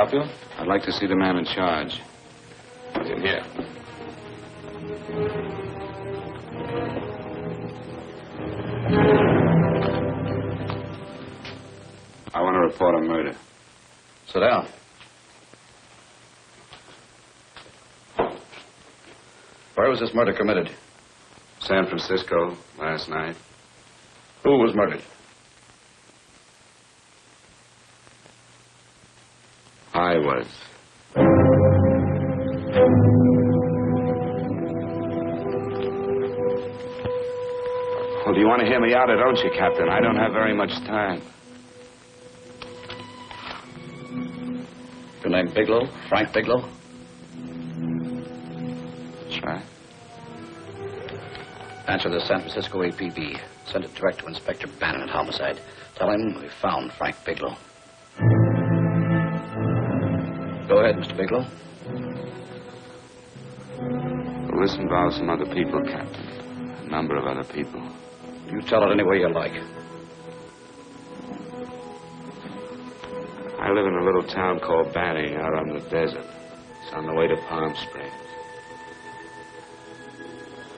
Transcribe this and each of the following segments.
help you? I'd like to see the man in charge. He's in here. I want to report a murder. Sit down. Where was this murder committed? San Francisco, last night. Who was murdered? I was. Well, do you want to hear me out or don't you, Captain? I don't have very much time. Your name Bigelow? Frank Bigelow? That's right. Answer the San Francisco APB. Send it direct to Inspector Bannon at Homicide. Tell him we found Frank Bigelow. Go ahead, Mr. Bigelow. Well, this involves some other people, Captain. A number of other people. You tell it any way you like. I live in a little town called Banning out on the desert. It's on the way to Palm Springs.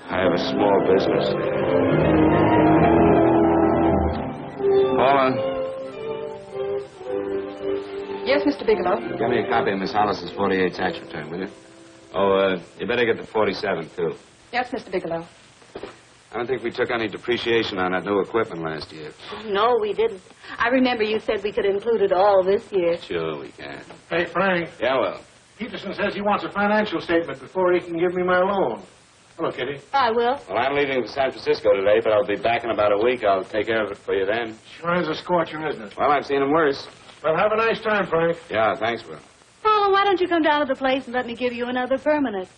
I have a small business there. Paula? Yes, Mr. Bigelow. Give me a copy of Miss Hollis's 48 tax return, will you? Oh, you better get the 47, too. Yes, Mr. Bigelow. I don't think we took any depreciation on that new equipment last year. No, we didn't. I remember you said we could include it all this year. Sure, we can. Hey, Frank. Yeah, well. Peterson says he wants a financial statement before he can give me my loan. Hello, Kitty. I will. Well, I'm leaving for San Francisco today, but I'll be back in about a week. I'll take care of it for you then. Sure is a scorcher, isn't it? Well, I've seen him worse. Well, have a nice time, Frank. Yeah, thanks, Will. Paula, why don't you come down to the place and let me give you another permanent?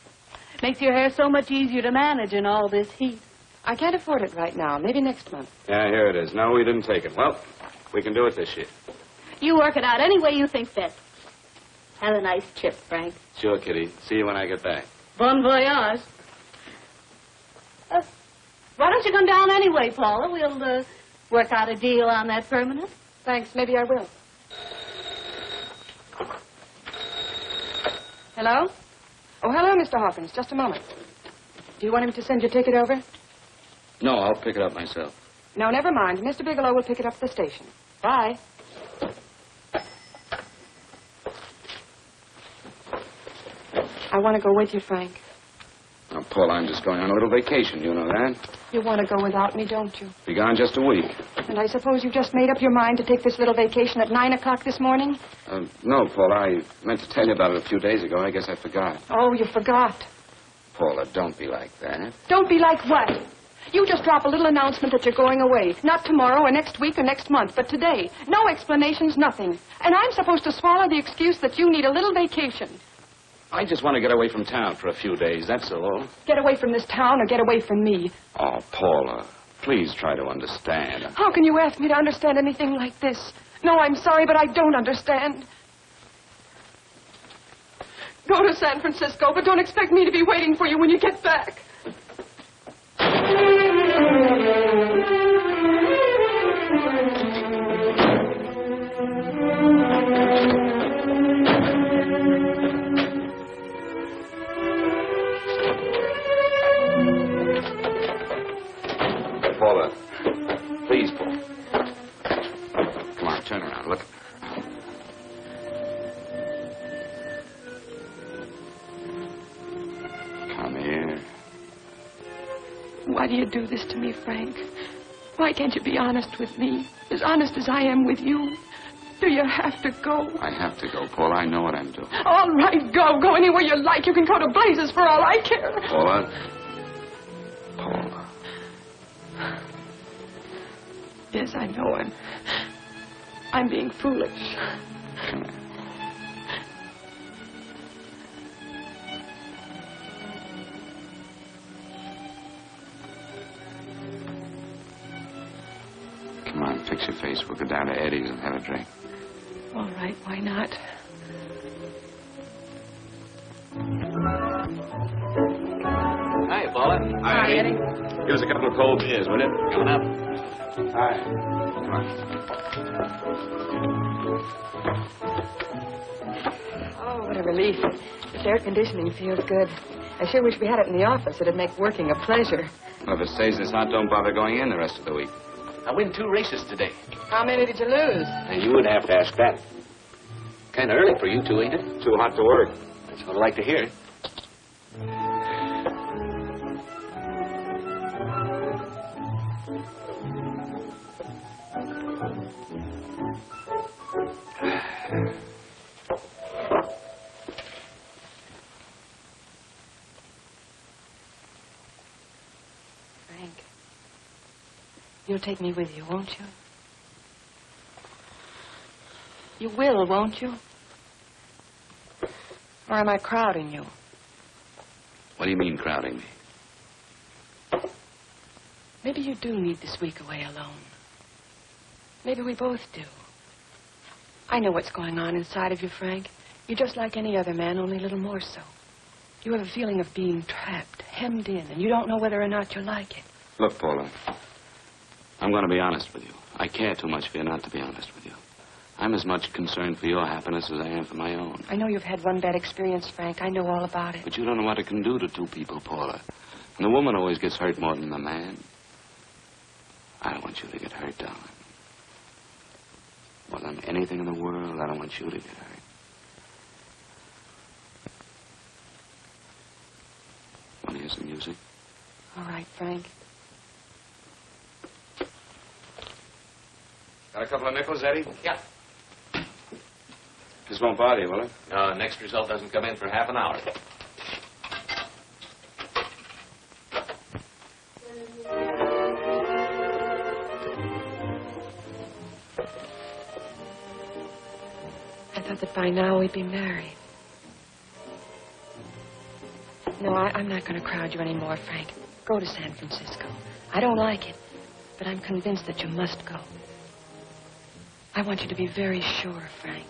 Makes your hair so much easier to manage in all this heat. I can't afford it right now. Maybe next month. Yeah, here it is. No, we didn't take it. Well, we can do it this year. You work it out any way you think fit. Have a nice trip, Frank. Sure, Kitty. See you when I get back. Bon voyage. Why don't you come down anyway, Paula? We'll work out a deal on that permanent. Thanks. Maybe I will. Hello? Oh, hello, Mr. Hawkins. Just a moment. Do you want him to send your ticket over? No, I'll pick it up myself. No, never mind. Mr. Bigelow will pick it up at the station. Bye. I want to go with you, Frank. Now, Paul, I'm just going on a little vacation. You know that? You want to go without me, don't you? Be gone just a week. And I suppose you just made up your mind to take this little vacation at 9 o'clock this morning? No, Paul, I meant to tell you about it a few days ago. I guess I forgot. Oh, you forgot. Paula, don't be like that. Don't be like what? You just drop a little announcement that you're going away. Not tomorrow or next week or next month, but today. No explanations, nothing. And I'm supposed to swallow the excuse that you need a little vacation. I just want to get away from town for a few days, that's all. Get away from this town or get away from me. Oh, Paula, please try to understand. How can you ask me to understand anything like this? No, I'm sorry, but I don't understand. Go to San Francisco, but don't expect me to be waiting for you when you get back. Paula, please, Paul. Come on, turn around. Look. Come here. Why do you do this to me, Frank? Why can't you be honest with me? As honest as I am with you? Do you have to go? I have to go, Paula. I know what I'm doing. All right, go. Go anywhere you like. You can go to blazes for all I care. Paula. Paula. Yes, I know. I'm being foolish. Come here. Come on, fix your face. We'll go down to Eddie's and have a drink. All right, why not? Hi, Paula. Hi, Eddie. Give us a couple of cold beers, will you? Coming up. Hi. Come on. Oh, what a relief. This air conditioning feels good. I sure wish we had it in the office. It'd make working a pleasure. Well, if it stays this hot, don't bother going in the rest of the week. I win 2 races today. How many did you lose? And you would have to ask that. Kind of early for you two, ain't it? Too hot to work. That's what I like to hear. Frank, you'll take me with you, won't you? You will, won't you? Or am I crowding you? What do you mean, crowding me? Maybe you do need this week away alone. Maybe we both do. I know what's going on inside of you, Frank. You're just like any other man, only a little more so. You have a feeling of being trapped, hemmed in, and you don't know whether or not you like it. Look, Paula, I'm going to be honest with you. I care too much for you not to be honest with you. I'm as much concerned for your happiness as I am for my own. I know you've had one bad experience, Frank. I know all about it. But you don't know what it can do to two people, Paula. And the woman always gets hurt more than the man. I don't want you to get hurt, darling. More than anything in the world, I don't want you to get hurt. Want to hear some music? All right, Frank. Got a couple of nickels, Eddie? Yeah. This won't bother you, will it? Next result doesn't come in for half an hour. I thought that by now we'd be married. No, I'm not going to crowd you anymore, Frank. Go to San Francisco. I don't like it, but I'm convinced that you must go. I want you to be very sure, Frank.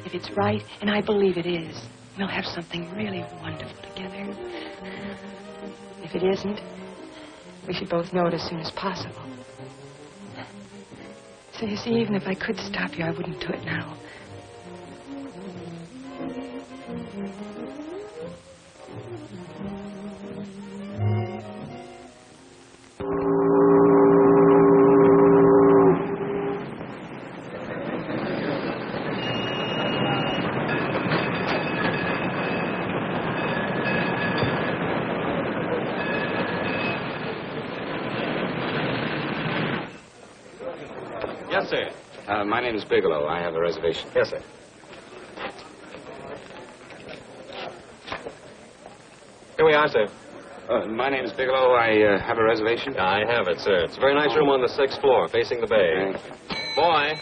If it's right, and I believe it is, we'll have something really wonderful together. If it isn't, we should both know it as soon as possible. So you see, even if I could stop you, I wouldn't do it now. Yes, sir. My name is Bigelow. I have a reservation. Yes, sir. Here we are, sir. My name is Bigelow. I have a reservation. I have it, sir. It's a very nice room on the 6th floor, facing the bay. Boy,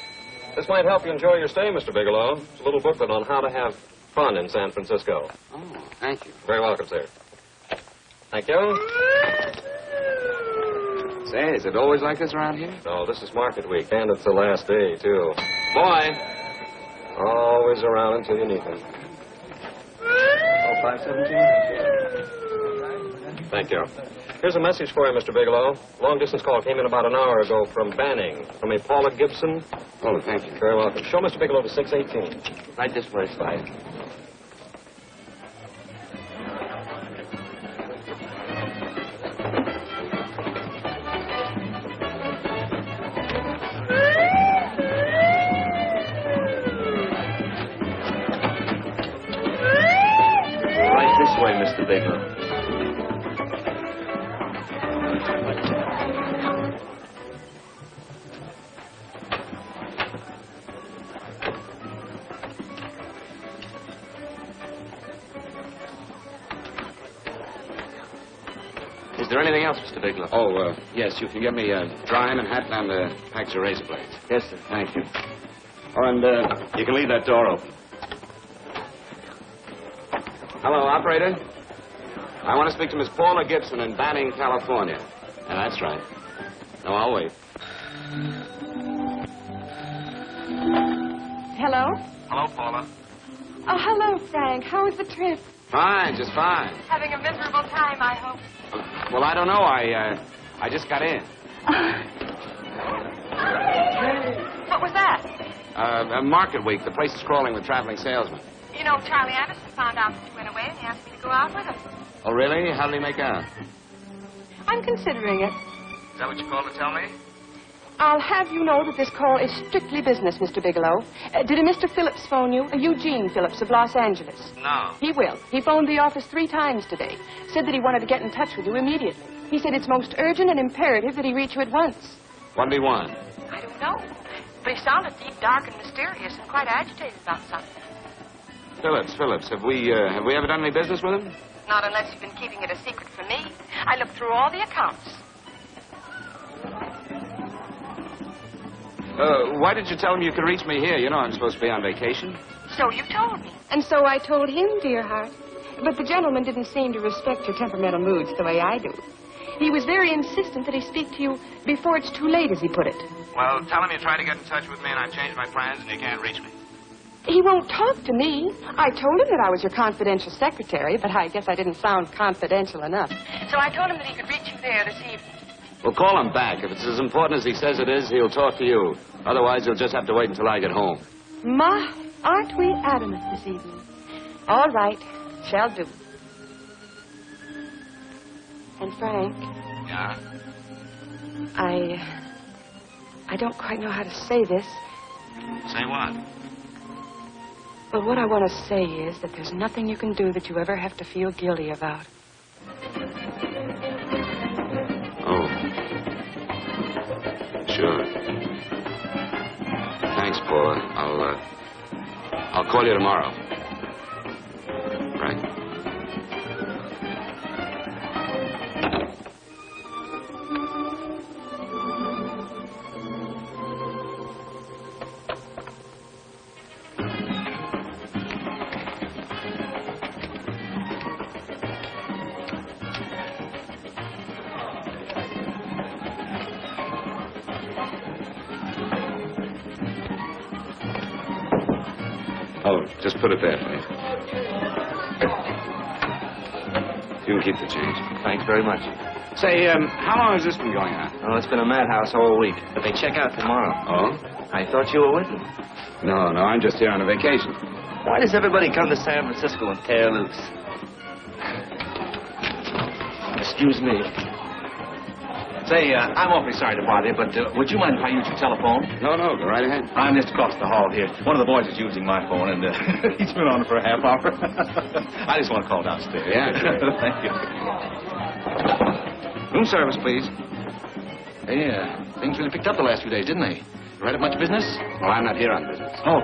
this might help you enjoy your stay, Mr. Bigelow. It's a little booklet on how to have fun in San Francisco. Oh, thank you. Very welcome, sir. Thank you. Say, is it always like this around here? No, this is market week, and it's the last day, too. Boy, always around until you need him. Oh, 517? Thank you. Here's a message for you, Mr. Bigelow. Long-distance call came in about an hour ago from Banning. From a Paula Gibson. Oh, thank you. Very welcome. Show Mr. Bigelow to 618. Right this way, Slide. Right this way, Mr. Bigelow. Is there anything else, Mr. Bigelow? Oh, yes. You can get me a dry Manhattan and a package of razor blades. Yes, sir. Thank you. Oh, and you can leave that door open. Hello, operator. I want to speak to Miss Paula Gibson in Banning, California. Yeah, that's right. No, I'll wait. Hello? Hello, Paula. Oh, hello, Frank. How was the trip? Fine, just fine. Having a miserable time, I hope. Well, I don't know. I just got in. Market week. The place is crawling with traveling salesmen. You know, Charlie Anderson found out that you went away and he asked me to go out with him. Oh, really? How did he make out? I'm considering it. Is that what you called to tell me? I'll have you know that this call is strictly business, Mr. Bigelow. Did a Mr. Phillips phone you? Eugene Phillips of Los Angeles. No. He will. He phoned the office 3 times today. Said that he wanted to get in touch with you immediately. He said it's most urgent and imperative that he reach you at once. What did he want? I don't know. But he sounded deep, dark, and mysterious and quite agitated about something. Phillips. Have we ever done any business with him? Not unless you've been keeping it a secret from me. I looked through all the accounts. Why did you tell him you could reach me here? You know I'm supposed to be on vacation. So you told me. And so I told him, dear heart. But the gentleman didn't seem to respect your temperamental moods the way I do. He was very insistent that he speak to you before it's too late, as he put it. Well, tell him you tried to get in touch with me and I've changed my plans and you can't reach me. He won't talk to me. I told him that I was your confidential secretary, but I guess I didn't sound confidential enough. So I told him that he could reach you there this evening. Well, call him back. If it's as important as he says it is, he'll talk to you. Otherwise, he'll just have to wait until I get home. Ma, aren't we adamant this evening? All right, shall do. And Frank. Yeah? I don't quite know how to say this. Say what? But what I want to say is that there's nothing you can do that you ever have to feel guilty about. Oh. Sure. Thanks, Paula. I'll call you tomorrow. Right? Oh, just put it there, please. You can keep the change. Thanks very much. Say, how long has this been going on? Oh, it's been a madhouse all week, but they check out tomorrow. Oh? I thought you were with them. No, I'm just here on a vacation. Why does everybody come to San Francisco and tear loose? Excuse me. Say, I'm awfully sorry to bother you, but would you mind if I use your telephone? No, go right ahead. I'm just across the hall here. One of the boys is using my phone, and he's been on it for a half hour. I just want to call downstairs. Yeah, sure. Thank you. Room service, please. Hey, things really picked up the last few days, didn't they? You right up much business? Well, I'm not here on business. Oh,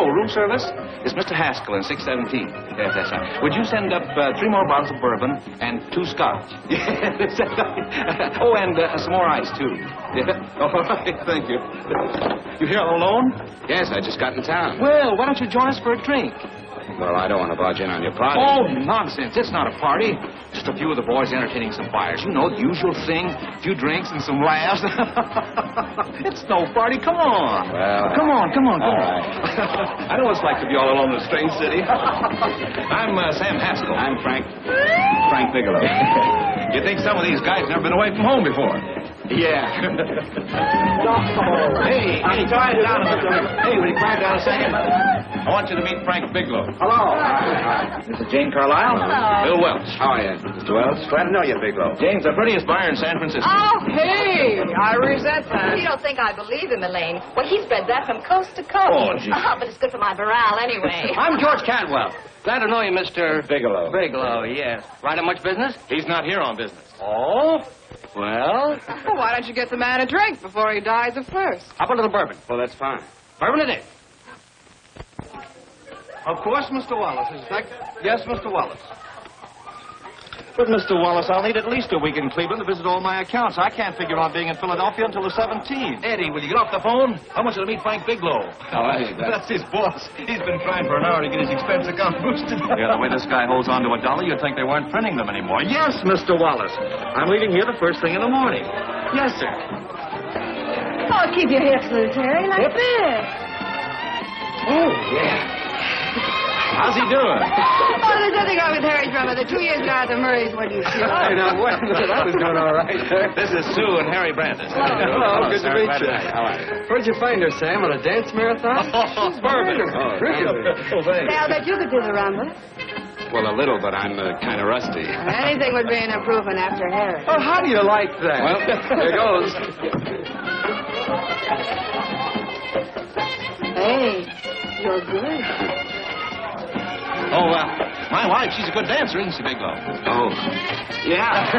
room service? It's Mr. Haskell in 617. Yes, that's right. Would you send up 3 more bottles of bourbon and 2 scotch? Yes, that's right. Oh, and some more ice, too. Yeah. All right, thank you. You here all alone? Yes, I just got in town. Well, why don't you join us for a drink? Well, I don't want to barge in on your party. Oh, nonsense. It's not a party. Just a few of the boys entertaining some buyers. You know, the usual thing. A few drinks and some laughs. It's no party. Come on. Well, Come on. right. I know what it's like to be all alone in a strange city. I'm Sam Haskell. I'm Frank Bigelow. You think some of these guys never been away from home before? Yeah. Hey, quiet down a minute. Hey, will you quiet down a second? I want you to meet Frank Bigelow. Hello. This is Jane Carlisle. Hello. Bill Welch. How are you, Mr. Wells? Glad to know you, Bigelow. Jane's the prettiest buyer in San Francisco. Oh, hey! I resent that. You don't think I believe him, Elaine? Well, he's bred that from coast to coast. Oh, gee. But it's good for my morale anyway. I'm George Cantwell. Glad to know you, Mr. Bigelow. Bigelow, yes. Right on much business? He's not here on business. Oh? Well, Why don't you get the man a drink before he dies of thirst? how about a little bourbon? Well, that's fine. Bourbon it is. Of course, Mr. Wallace. Yes, Mr. Wallace. But, Mr. Wallace, I'll need at least a week in Cleveland to visit all my accounts. I can't figure on being in Philadelphia until the 17th. Eddie, will you get off the phone? I want you to meet Frank Bigelow. That's his boss. He's been trying for an hour to get his expense account boosted. Yeah, the way this guy holds on to a dollar, you'd think they weren't printing them anymore. Yes, Mr. Wallace. I'm leaving here the first thing in the morning. Yes, sir. Oh, keep your hips loose, Harry, like this. Oh, yeah. How's he doing? Oh, there's nothing wrong with Harry Drummer. The 2 years ago at the Murrays, what do you see? Hey, now, wait a minute. I was doing all right. This is Sue and Harry Brandis. Hello, good to meet you. How are you? Where'd you find her, Sam? On a dance marathon? Bourbon. Really? Say, I'll bet you could do the rumba. Well, a little, but I'm kind of rusty. Anything would be an improvement after Harry. Oh, how do you like that? Well, here goes. Hey, you're good. Oh, my wife, she's a good dancer, isn't she, Bigelow? Oh, yeah.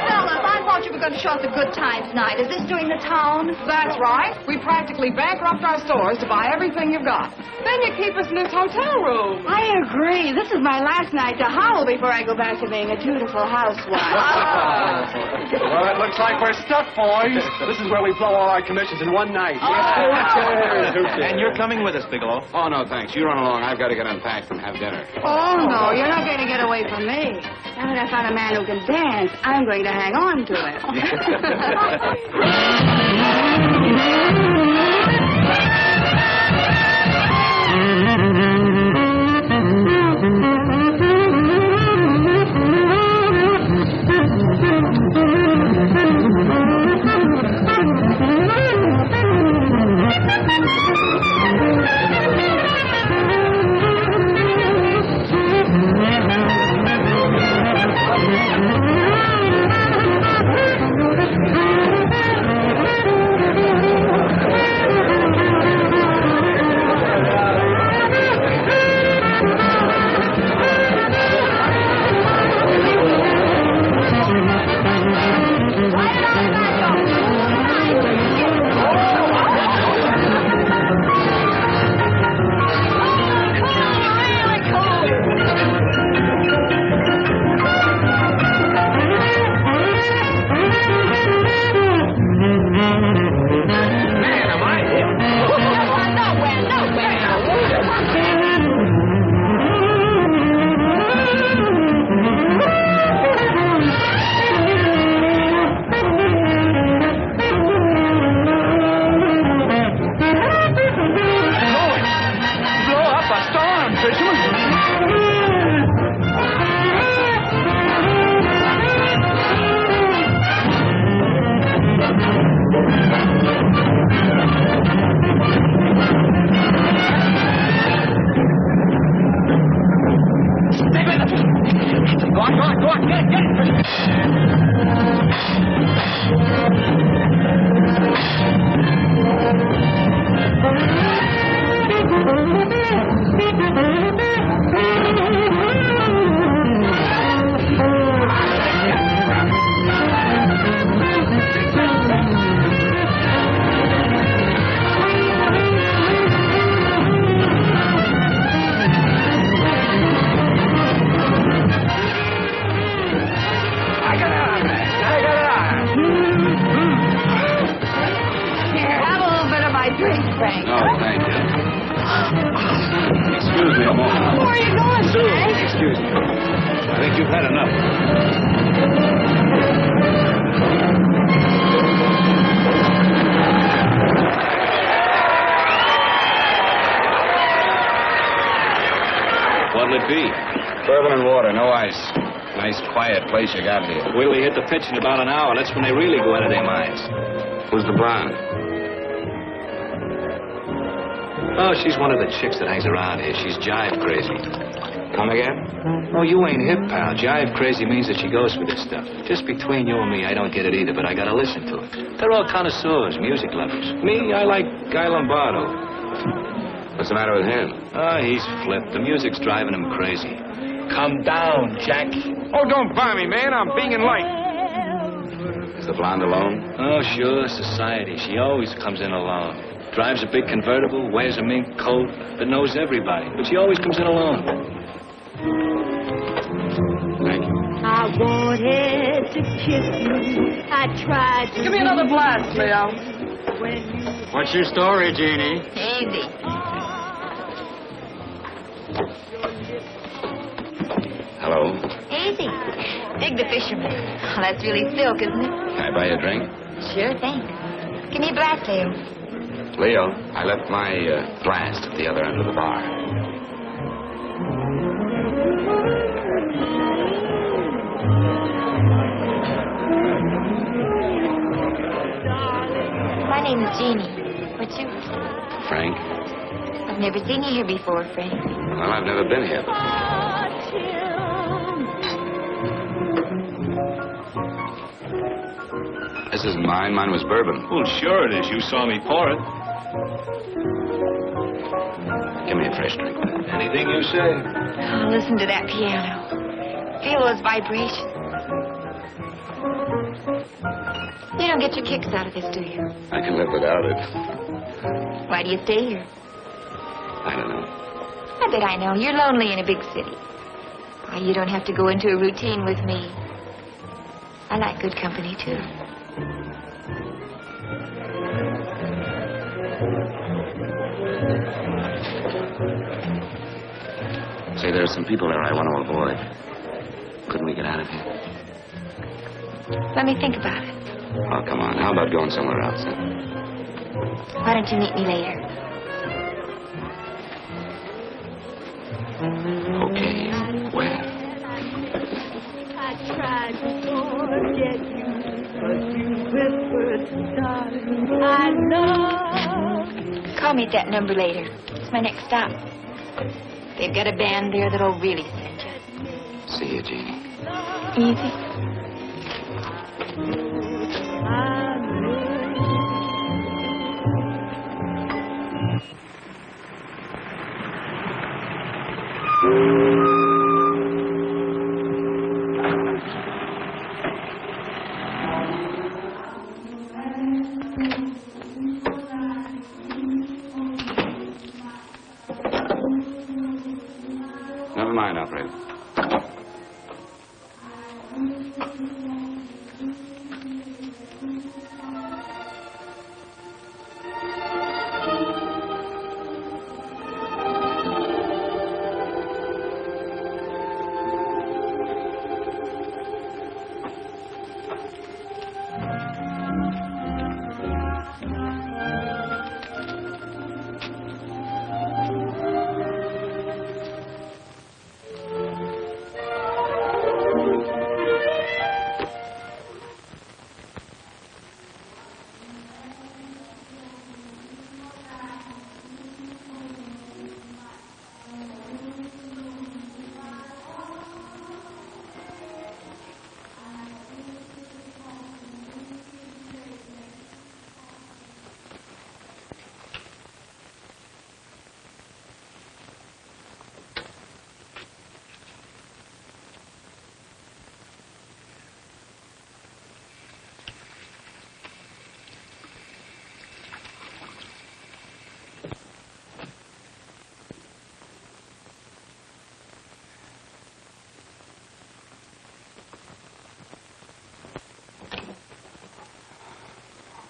Fellas, I thought you were going to show us a good time tonight. Is this doing the town? That's right. We practically bankrupt our stores to buy everything you've got. Then you keep us in this hotel room. I agree. This is my last night to howl before I go back to being a dutiful housewife. Well, it looks like we're stuck, boys. This is where we blow all our commissions in one night. And you're coming with us, Bigelow. Oh, no, thanks. You run along. I've got to get unpacked and have dinner. Oh, no, you're not going to get away from me. Now that I found a man who can dance, I'm going to hang on to him. Place you got here. Wait till they hit the pitch in about an hour. That's when they really go out of their minds. Who's the blonde? Oh, she's one of the chicks that hangs around here. She's jive crazy. Come again? Oh, you ain't hip, pal. Jive crazy means that she goes for this stuff. Just between you and me, I don't get it either, but I gotta listen to it. They're all connoisseurs, music lovers. Me, I like Guy Lombardo. What's the matter with him? Oh, he's flipped. The music's driving him crazy. Come down, Jack. Oh, don't buy me, man. I'm being enlightened. Is the blonde alone? Oh, sure, society. She always comes in alone. Drives a big convertible, wears a mink coat, but knows everybody. But she always comes in alone. Thank you. I wanted to kiss you. I tried to... Give me another blast, Leo. What's your story, Jeannie? Easy. Hello. Easy. Dig the fisherman. Oh, that's really silk, isn't it? Can I buy you a drink? Sure thing. Give me a blast, Leo. Leo, I left my blast at the other end of the bar. My name is Jeannie. What's yours? Frank? I've never seen you here before, Frank. Well, I've never been here. This isn't mine. Mine was bourbon. Well, sure it is. You saw me pour it. Give me a fresh drink. Anything you say. Oh, listen to that piano. Feel those vibrations. You don't get your kicks out of this, do you? I can live without it. Why do you stay here? I don't know. I bet I know. You're lonely in a big city. Why, you don't have to go into a routine with me. I like good company, too. Say, there are some people there I want to avoid. Couldn't we get out of here? Let me think about it. Oh, come on. How about going somewhere else? Huh? Why don't you meet me later? Okay. Where? I tried to forget you, but you whispered, darling, I love. Call me at that number later. It's my next stop. They've got a band there that'll really send you. See you, Jeannie. Easy. Never mind, operator.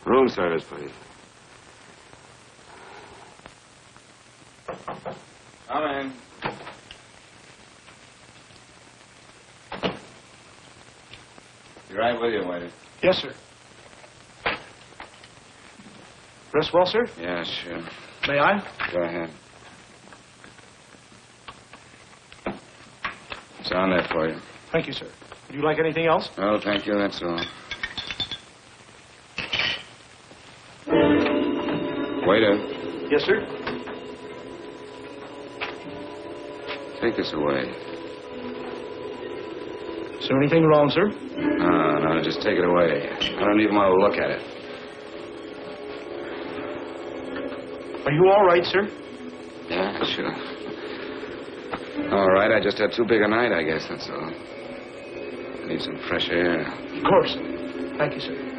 Room service, please. Come in. Be right with you, waiter. Yes, sir. Dressed well, sir? Yeah, sure. May I? Go ahead. It's on there for you. Thank you, sir. Would you like anything else? Oh, thank you. That's all. Waiter. Yes, sir. Take this away. Is there anything wrong, sir? No, just take it away. I don't even want to look at it. Are you all right, sir? Yeah, sure. All right, I just had too big a night, I guess, that's all. I need some fresh air. Of course. Thank you, sir.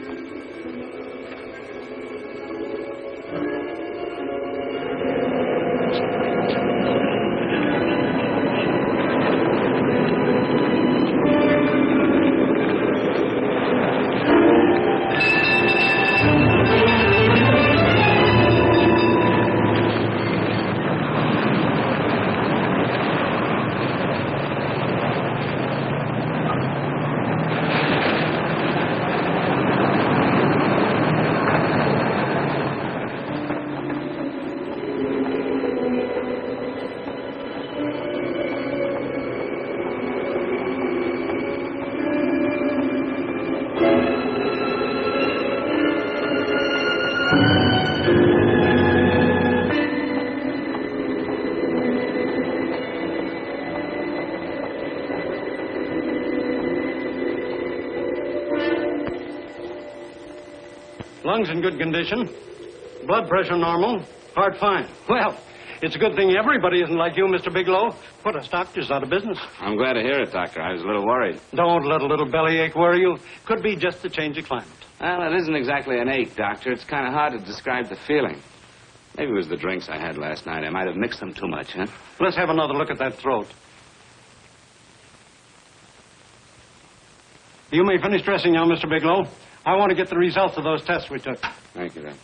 Lungs in good condition. Blood pressure normal. Heart fine. Well, it's a good thing everybody isn't like you, Mr. Bigelow. Put us doctors out of business. I'm glad to hear it, Doctor. I was a little worried. Don't let a little bellyache worry you. Could be just the change of climate. Well, it isn't exactly an ache, Doctor. It's kind of hard to describe the feeling. Maybe it was the drinks I had last night. I might have mixed them too much, huh? Let's have another look at that throat. You may finish dressing now, Mr. Bigelow. I want to get the results of those tests we took. Thank you, Doctor.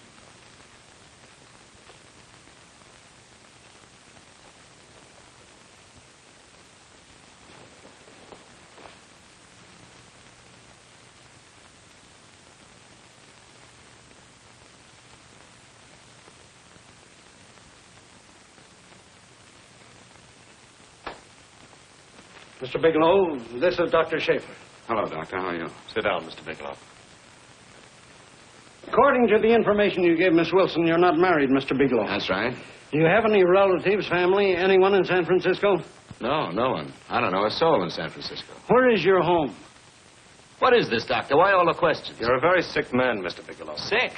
Mr. Bigelow, this is Dr. Schaefer. Hello, Doctor. How are you? Sit down, Mr. Bigelow. According to the information you gave Miss Wilson, you're not married, Mr. Bigelow. That's right. Do you have any relatives, family, anyone in San Francisco? No, no one. I don't know a soul in San Francisco. Where is your home? What is this, Doctor? Why all the questions? You're a very sick man, Mr. Bigelow. Sick?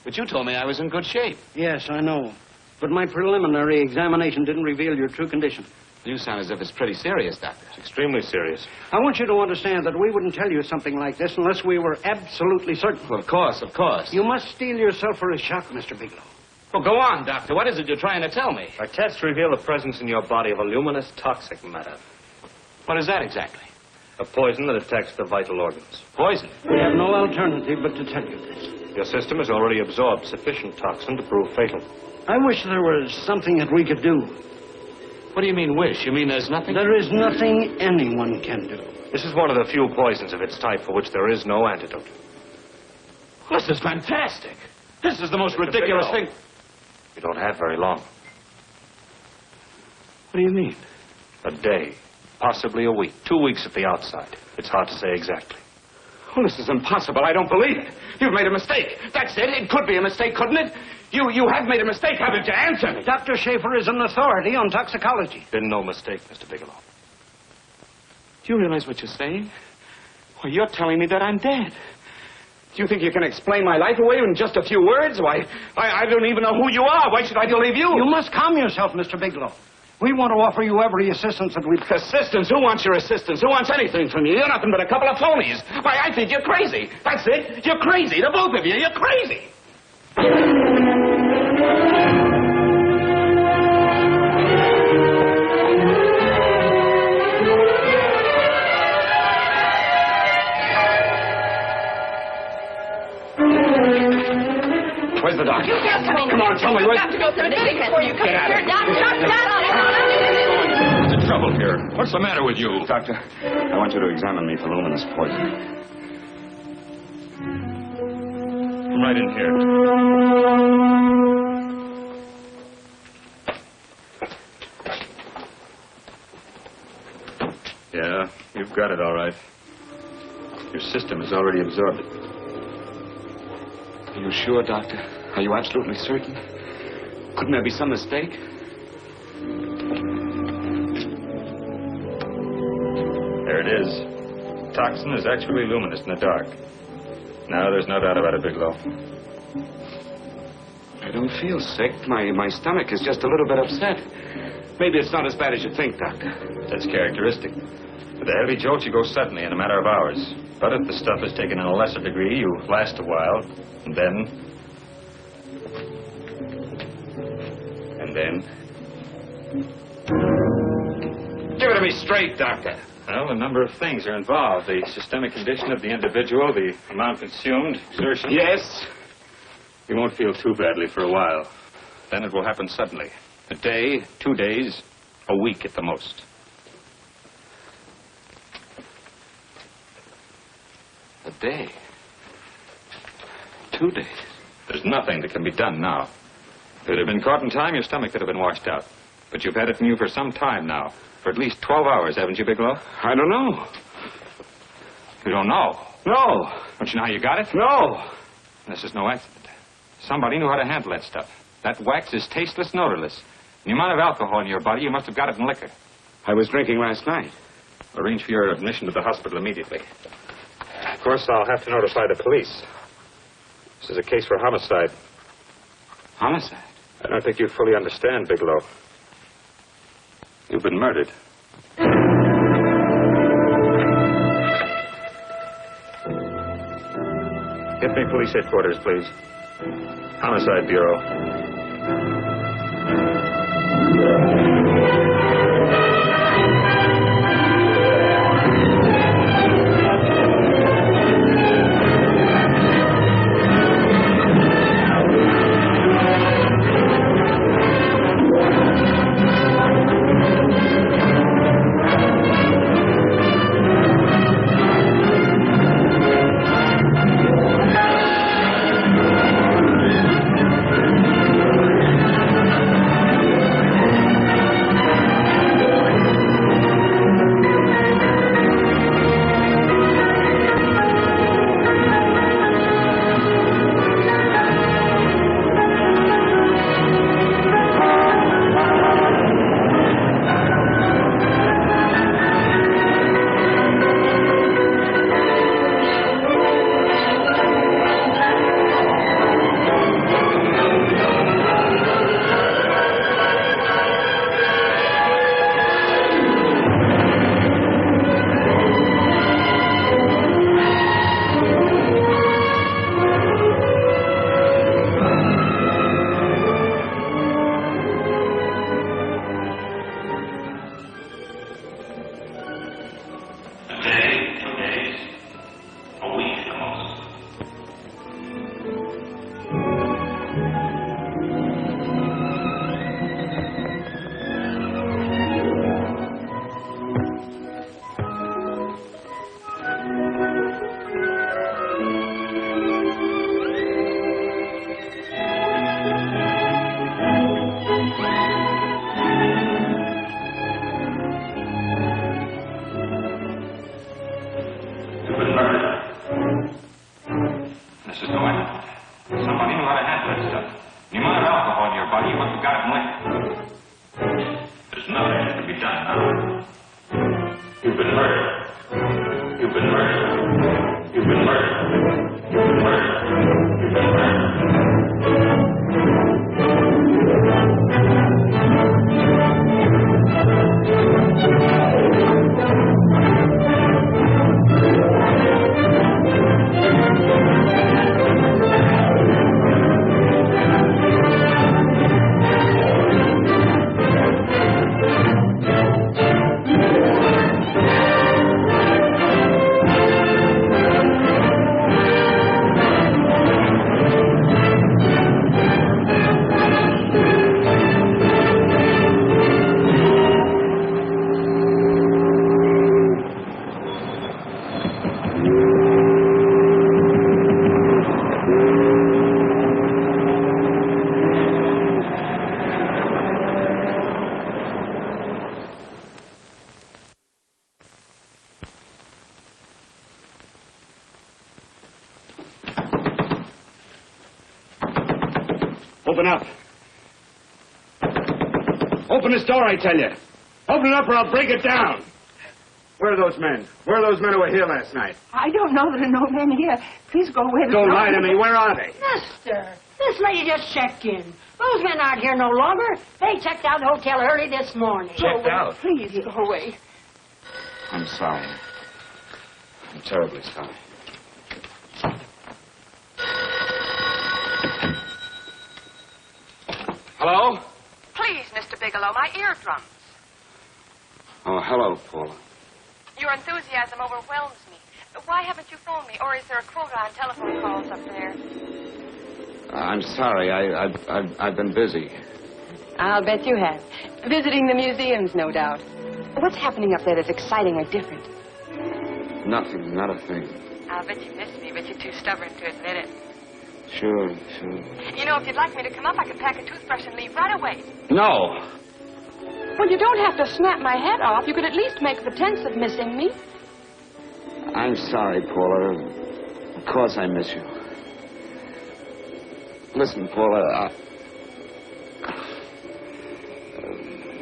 But you told me I was in good shape. Yes, I know. But my preliminary examination didn't reveal your true condition. You sound as if it's pretty serious, Doctor. It's extremely serious. I want you to understand that we wouldn't tell you something like this unless we were absolutely certain. Well, of course, of course. You must steel yourself for a shock, Mr. Bigelow. Well, go on, Doctor. What is it you're trying to tell me? Our tests reveal the presence in your body of a luminous toxic matter. What is that exactly? A poison that attacks the vital organs. Poison? We have no alternative but to tell you this. Your system has already absorbed sufficient toxin to prove fatal. I wish there was something that we could do. What do you mean, wish? You mean there's nothing? There is nothing anyone can do. This is one of the few poisons of its type for which there is no antidote. This is fantastic. This is the most ridiculous thing. You don't have very long. What do you mean? A day. Possibly a week. 2 weeks at the outside. It's hard to say exactly. Oh, this is impossible. I don't believe it. You've made a mistake. That's it. It could be a mistake, couldn't it? You have made a mistake, haven't you? Answer me. Dr. Schaefer is an authority on toxicology. Been no mistake, Mr. Bigelow. Do you realize what you're saying? Well, you're telling me that I'm dead. Do you think you can explain my life away in just a few words? Why, I don't even know who you are. Why should I believe you? You must calm yourself, Mr. Bigelow. We want to offer you every assistance that we... Assistance? Who wants your assistance? Who wants anything from you? You're nothing but a couple of phonies. Why, I think you're crazy. That's it. You're crazy. The both of you. You're crazy. Where's the doctor? Come on, tell me. You've got to go through this before you come here. What's the trouble here? What's the matter with you? Doctor, I want you to examine me for luminous poison. Come right in here. Yeah, you've got it all right. Your system has already absorbed it. Are you sure, Doctor? Are you absolutely certain? Couldn't there be some mistake? There it is. Toxin is actually luminous in the dark. Now there's no doubt about it, Bigelow. I don't feel sick. My stomach is just a little bit upset. Maybe it's not as bad as you think, Doctor. That's characteristic. With a heavy jolt, you go suddenly in a matter of hours. But if the stuff is taken in a lesser degree, you last a while, and then... Give it to me straight, Doctor. Well, a number of things are involved. The systemic condition of the individual, the amount consumed, exertion... Yes? You won't feel too badly for a while. Then it will happen suddenly. A day, 2 days, a week at the most. A day. 2 days. There's nothing that can be done now. If it had been caught in time, your stomach could have been washed out. But you've had it in you for some time now. For at least 12 hours, haven't you, Bigelow? I don't know. You don't know? No. Don't you know how you got it? No. This is no accident. Somebody knew how to handle that stuff. That wax is tasteless and odorless. The amount of alcohol in your body, you must have got it in liquor. I was drinking last night. Arrange for your admission to the hospital immediately. Of course, I'll have to notify the police. This is a case for homicide. Homicide? I don't think you fully understand, Bigelow. You've been murdered. Get me police headquarters, please. Homicide Bureau. Open up. Open this door, I tell you. Open it up or I'll break it down. Where are those men? Where are those men who were here last night? I don't know. There are no men here. Please go away. Don't lie to me. Where are they? Mister, this lady just checked in. Those men aren't here no longer. They checked out the hotel early this morning. Checked out? Please go away. I'm sorry. I'm terribly sorry. Hello? Please, Mr. Bigelow, my eardrums. Oh, hello, Paula. Your enthusiasm overwhelms me. Why haven't you phoned me, or is there a quota on telephone calls up there? I'm sorry. I've been busy. I'll bet you have. Visiting the museums, no doubt. What's happening up there that's exciting or different? Nothing, not a thing. I'll bet you miss me, but you're too stubborn to admit it. Sure. You know, if you'd like me to come up, I could pack a toothbrush and leave right away. No. Well, you don't have to snap my head off. You could at least make pretense of missing me. I'm sorry, Paula. Of course I miss you. Listen, Paula,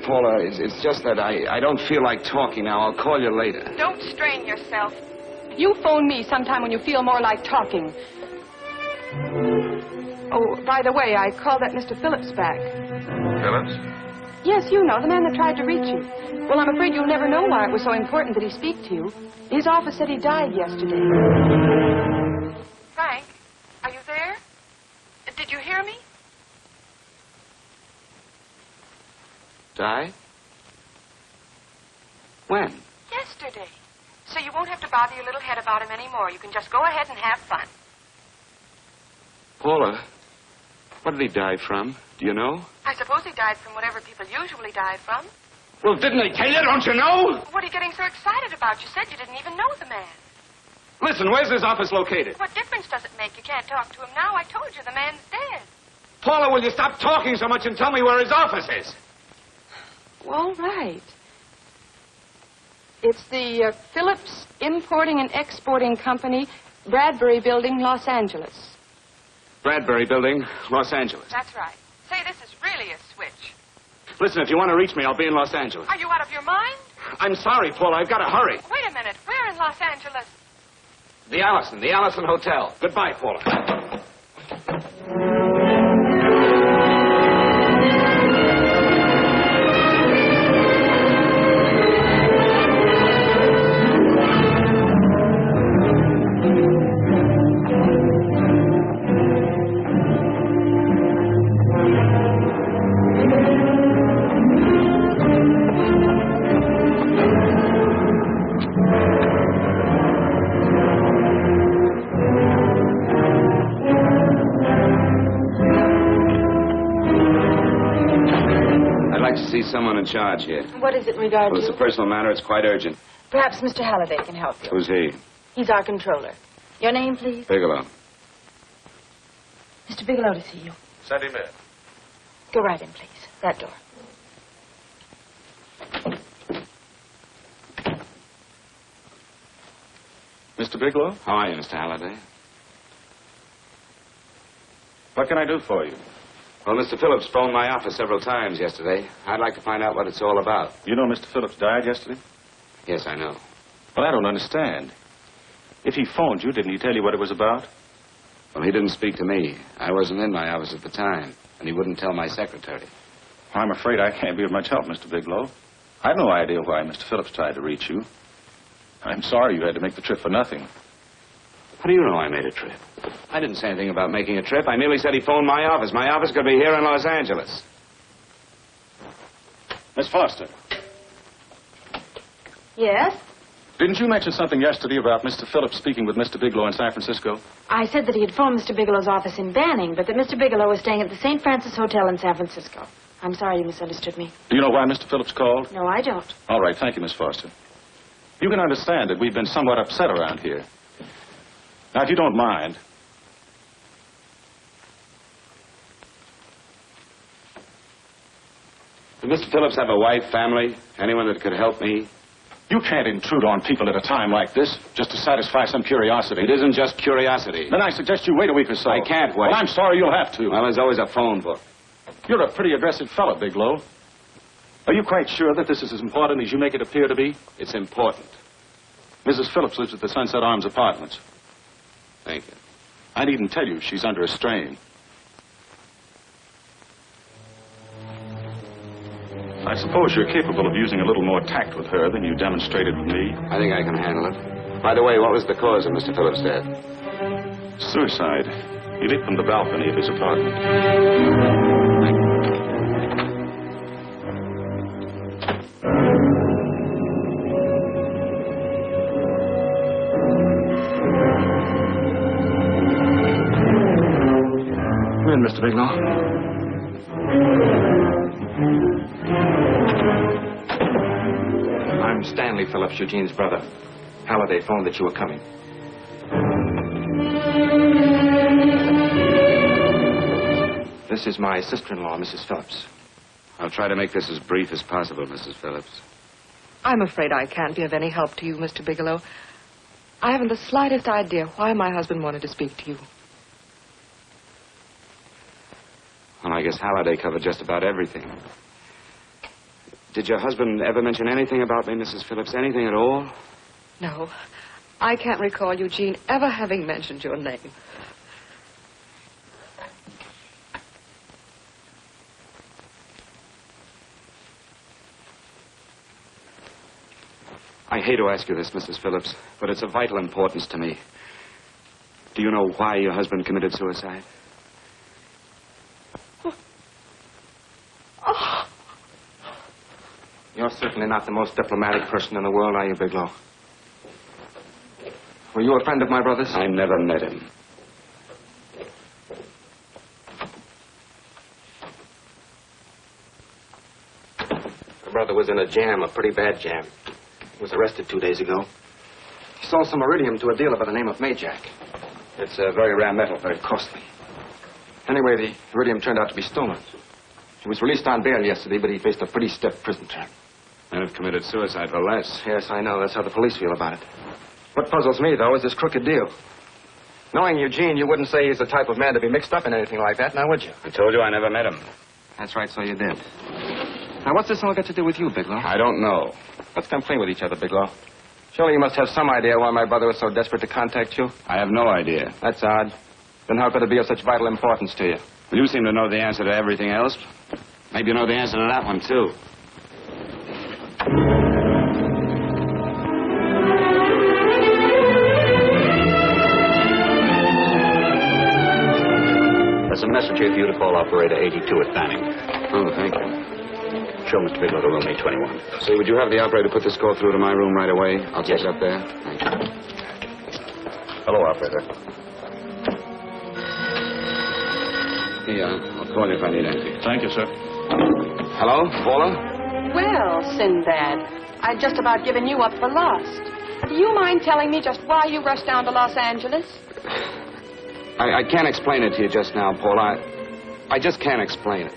Paula, it's just that I don't feel like talking now. I'll call you later. Don't strain yourself. You phone me sometime when you feel more like talking. Oh, by the way, I called that Mr. Phillips back. Phillips? Yes, you know, the man that tried to reach you. Well, I'm afraid you'll never know why it was so important that he speak to you. His office said he died yesterday. Frank, are you there? Did you hear me? Die? When? Yesterday. So you won't have to bother your little head about him anymore. You can just go ahead and have fun. Paula, what did he die from? Do you know? I suppose he died from whatever people usually die from. Well, didn't they tell you? Don't you know? What are you getting so excited about? You said you didn't even know the man. Listen, where's his office located? What difference does it make? You can't talk to him now. I told you the man's dead. Paula, will you stop talking so much and tell me where his office is? All right. It's the Phillips Importing and Exporting Company, Bradbury Building, Los Angeles. Bradbury Building, Los Angeles. That's right. Say, this is really a switch. Listen, if you want to reach me, I'll be in Los Angeles. Are you out of your mind? I'm sorry, Paula. I've got to hurry. Wait a minute. We're in Los Angeles. The Allison Hotel. Goodbye, Paula. Someone in charge here. What is it in regard Well, to? it's a personal matter. It's quite urgent. Perhaps Mr. Halliday can help you. Who's he? He's our controller. Your name, please? Bigelow. Mr. Bigelow to see you. Send him in. Go right in, please. That door. Mr. Bigelow? How are you, Mr. Halliday? What can I do for you? Well, Mr. Phillips phoned my office several times yesterday. I'd like to find out what it's all about. You know Mr. Phillips died yesterday? Yes, I know. Well, I don't understand. If he phoned you, didn't he tell you what it was about? Well, he didn't speak to me. I wasn't in my office at the time, and he wouldn't tell my secretary. Well, I'm afraid I can't be of much help, Mr. Bigelow. I've no idea why Mr. Phillips tried to reach you. I'm sorry you had to make the trip for nothing. How do you know I made a trip? I didn't say anything about making a trip. I merely said he phoned my office. My office could be here in Los Angeles. Miss Foster, Yes? didn't you mention something yesterday about Mr. Phillips speaking with Mr. Bigelow in San Francisco? I said that he had phoned Mr. Bigelow's office in Banning, but that Mr. Bigelow was staying at the St. Francis Hotel in San Francisco. I'm sorry you misunderstood me. Do you know why Mr. Phillips called? No, I don't. All right, thank you, Miss Foster. You can understand that we've been somewhat upset around here. Now, if you don't mind, Did Mr. Phillips have a wife, family, anyone that could help me? you can't intrude on people at a time like this just to satisfy some curiosity. It isn't just curiosity. Then I suggest you wait a week or so. I can't wait. Well, I'm sorry you'll have to. Well, there's always a phone book. You're a pretty aggressive fellow, Bigelow. Are you quite sure that this is as important as you make it appear to be? It's important. Mrs. Phillips lives at the Sunset Arms Apartments. Thank you. I needn't tell you she's under a strain. I suppose you're capable of using a little more tact with her than you demonstrated with me. I think I can handle it. By the way, what was the cause of Mr. Phillips' death? Suicide. He leaped from the balcony of his apartment. Come in, Mr. Bigelow. I'm Stanley Phillips, Eugene's brother. Halliday phoned that you were coming. This is my sister-in-law, Mrs. Phillips. I'll try to make this as brief as possible, Mrs. Phillips. I'm afraid I can't be of any help to you, Mr. Bigelow. I haven't the slightest idea why my husband wanted to speak to you. guess Halliday covered just about everything. Did your husband ever mention anything about me, Mrs. Phillips? Anything at all? No. I can't recall Eugene ever having mentioned your name. I hate to ask you this, Mrs. Phillips, but it's of vital importance to me. Do you know why your husband committed suicide? Oh. You're certainly not the most diplomatic person in the world, are you, Bigelow? Were you a friend of my brother's? I never met him. My brother was in a jam, a pretty bad jam. He was arrested 2 days ago. He sold some iridium to a dealer by the name of Majak. It's a very rare metal, very costly. Anyway, the iridium turned out to be stolen. He was released on bail yesterday, but he faced a pretty stiff prison term. Men have committed suicide for less. Yes, I know. That's how the police feel about it. What puzzles me, though, is this crooked deal. Knowing Eugene, you wouldn't say he's the type of man to be mixed up in anything like that, now would you? I told you I never met him. That's right, so you did. Now, what's this all got to do with you, Bigelow? I don't know. Let's come clean with each other, Bigelow. Surely you must have some idea why my brother was so desperate to contact you. I have no idea. That's odd. Then how could it be of such vital importance to you? Well, you seem to know the answer to everything else. Maybe you know the answer to that one, too. There's a message here for you to call operator 82 at Fanning. Oh, thank you. Show Mr. Bigelow to room 821. Say, would you have the operator put this call through to my room right away? I'll take it up there. Thank you. Hello, operator. Yeah, I'll call you if I need anything. Thank you, sir. Hello, Paula? Well, Sinbad, I'd just about given you up for lost. Do you mind telling me just why you rushed down to Los Angeles? I can't explain it to you just now, Paula. I just can't explain it.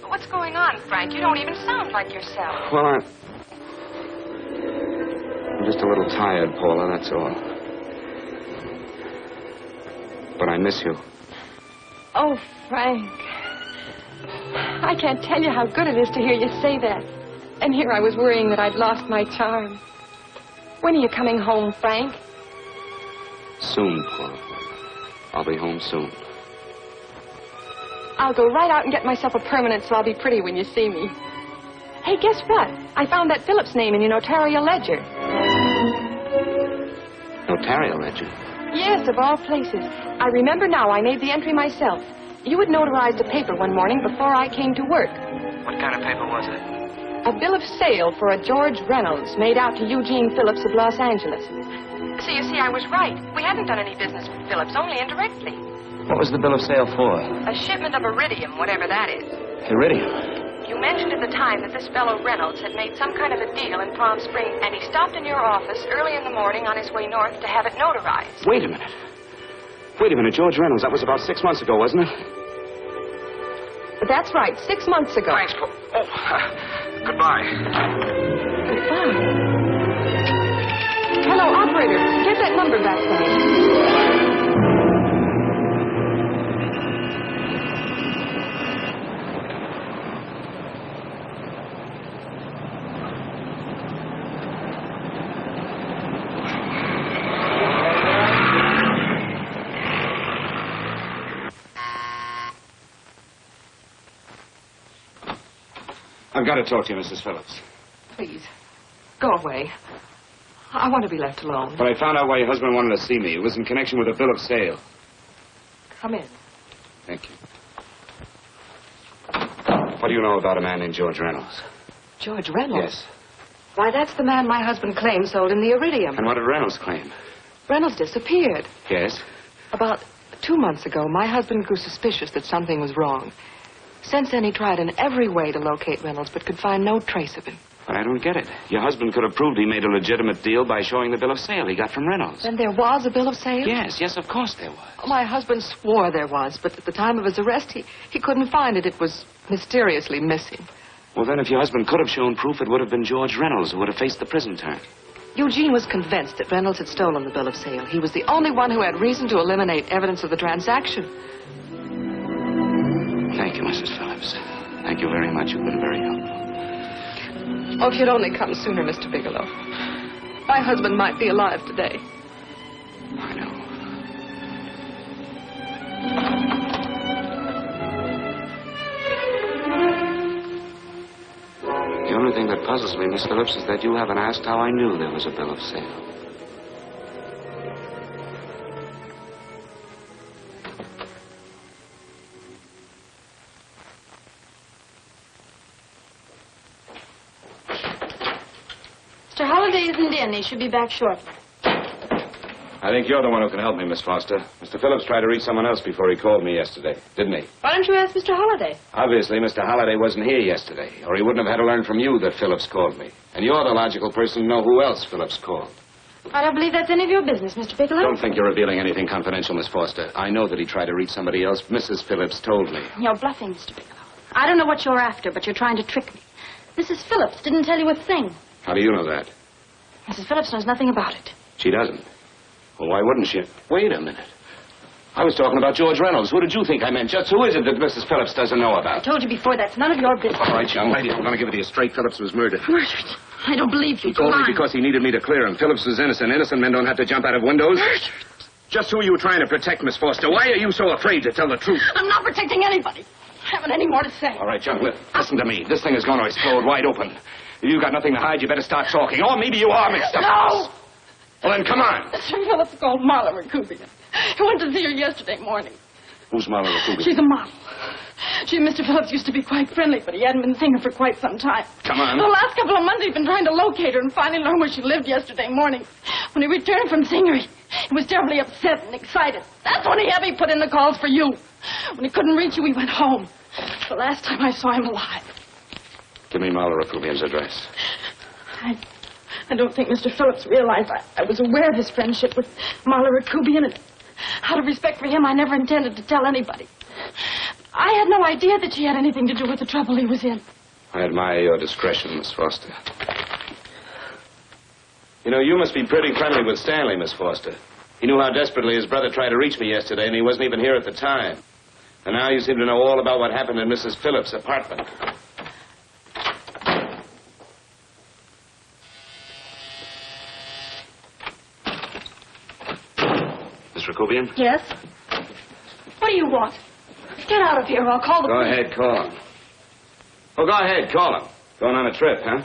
What's going on, Frank? You don't even sound like yourself. Well, I'm just a little tired, Paula, that's all. But I miss you. Oh, Frank. I can't tell you how good it is to hear you say that. And here I was worrying that I'd lost my charm. When are you coming home, Frank? Soon, Paula. I'll be home soon. I'll go right out and get myself a permanent so I'll be pretty when you see me. Hey, guess what? I found that Phillips name in your notarial ledger. Notarial ledger? Yes, of all places. I remember now I made the entry myself. You had notarized a paper one morning before I came to work. What kind of paper was it? A bill of sale for a George Reynolds made out to Eugene Phillips of Los Angeles. So you see, I was right. We hadn't done any business with Phillips, only indirectly. What was the bill of sale for? A shipment of iridium, whatever that is. Iridium. You mentioned at the time that this fellow Reynolds had made some kind of a deal in Palm Springs, and he stopped in your office early in the morning on his way north to have it notarized. Wait a minute. Wait a minute, George Reynolds. That was about 6 months ago, wasn't it? That's right, 6 months ago. Thanks, Paul. Oh, goodbye. Goodbye. Hello, operator. Get that number back for me. I've got to talk to you, Mrs. Phillips. Please, go away. I want to be left alone. But I found out why your husband wanted to see me. It was in connection with a bill of sale. Come in. Thank you. What do you know about a man named George Reynolds? George Reynolds? Yes. Why, that's the man my husband claimed sold him the iridium. And what did Reynolds claim? Reynolds disappeared. Yes? About 2 months ago, my husband grew suspicious that something was wrong. Since then, he tried in every way to locate Reynolds, but could find no trace of him. But I don't get it. Your husband could have proved he made a legitimate deal by showing the bill of sale he got from Reynolds. Then there was a bill of sale? Yes, of course there was. My husband swore there was, but at the time of his arrest, he couldn't find it. It was mysteriously missing. Well, then, if your husband could have shown proof, it would have been George Reynolds who would have faced the prison term. Eugene was convinced that Reynolds had stolen the bill of sale. He was the only one who had reason to eliminate evidence of the transaction. Thank you, Miss Mrs. Phillips. Thank you very much. You've been very helpful. Oh, if you'd only come sooner, Mr. Bigelow. My husband might be alive today. I know. The only thing that puzzles me, Miss Phillips, is that you haven't asked how I knew there was a bill of sale. Mr. Holliday isn't in. He should be back shortly. I think you're the one who can help me, Miss Foster. Mr. Phillips tried to reach someone else before he called me yesterday, didn't he? Why don't you ask Mr. Holliday? Obviously, Mr. Holliday wasn't here yesterday, or he wouldn't have had to learn from you that Phillips called me. And you're the logical person to know who else Phillips called. I don't believe that's any of your business, Mr. Bigelow. Don't think you're revealing anything confidential, Miss Foster. I know that he tried to reach somebody else. Mrs. Phillips told me. You're bluffing, Mr. Bigelow. I don't know what you're after, but you're trying to trick me. Mrs. Phillips didn't tell you a thing. How do you know that? Mrs. Phillips knows nothing about it. She doesn't. Well, why wouldn't she? Wait a minute. I was talking about George Reynolds. Who did you think I meant? Just who is it that Mrs. Phillips doesn't know I about? told you before, that's none of your business. All right, young lady, I'm going to give it to you straight. Phillips was murdered. Murdered? I don't believe you. He told me because he needed me to clear him. Phillips was innocent. Innocent men don't have to jump out of windows. Murdered? Just who are you trying to protect, Miss Foster? Why are you so afraid to tell the truth? I'm not protecting anybody. I haven't any more to say. All right, young lady, listen to me. This thing is going to explode wide open. If you've got nothing to hide, you better start talking. Or maybe you are mixed up. No! Well, then, come on. Mr. Phillips called Marla Rakubian. He went to see her yesterday morning. Who's Marla Rakubian? She's a model. She and Mr. Phillips used to be quite friendly, but he hadn't been seeing her for quite some time. Come on. The last couple of months, he'd been trying to locate her and finally learned where she lived yesterday morning. When he returned from seeing her, he was terribly upset and excited. That's when he had me put in the calls for you. When he couldn't reach you, he went home. The last time I saw him alive. Give me Marla Rakubian's address. I don't think Mr. Phillips realized I was aware of his friendship with Marla Rakubian, and out of respect for him, I never intended to tell anybody. I had no idea that she had anything to do with the trouble he was in. I admire your discretion, Miss Foster. You know, you must be pretty friendly with Stanley, Miss Foster. He knew how desperately his brother tried to reach me yesterday, and he wasn't even here at the time. And now you seem to know all about what happened in Mrs. Phillips' apartment. Miss Rakubian? Yes? What do you want? Get out of here or I'll call the police. Go ahead, call him. Oh, go ahead, call him. Going on a trip, huh?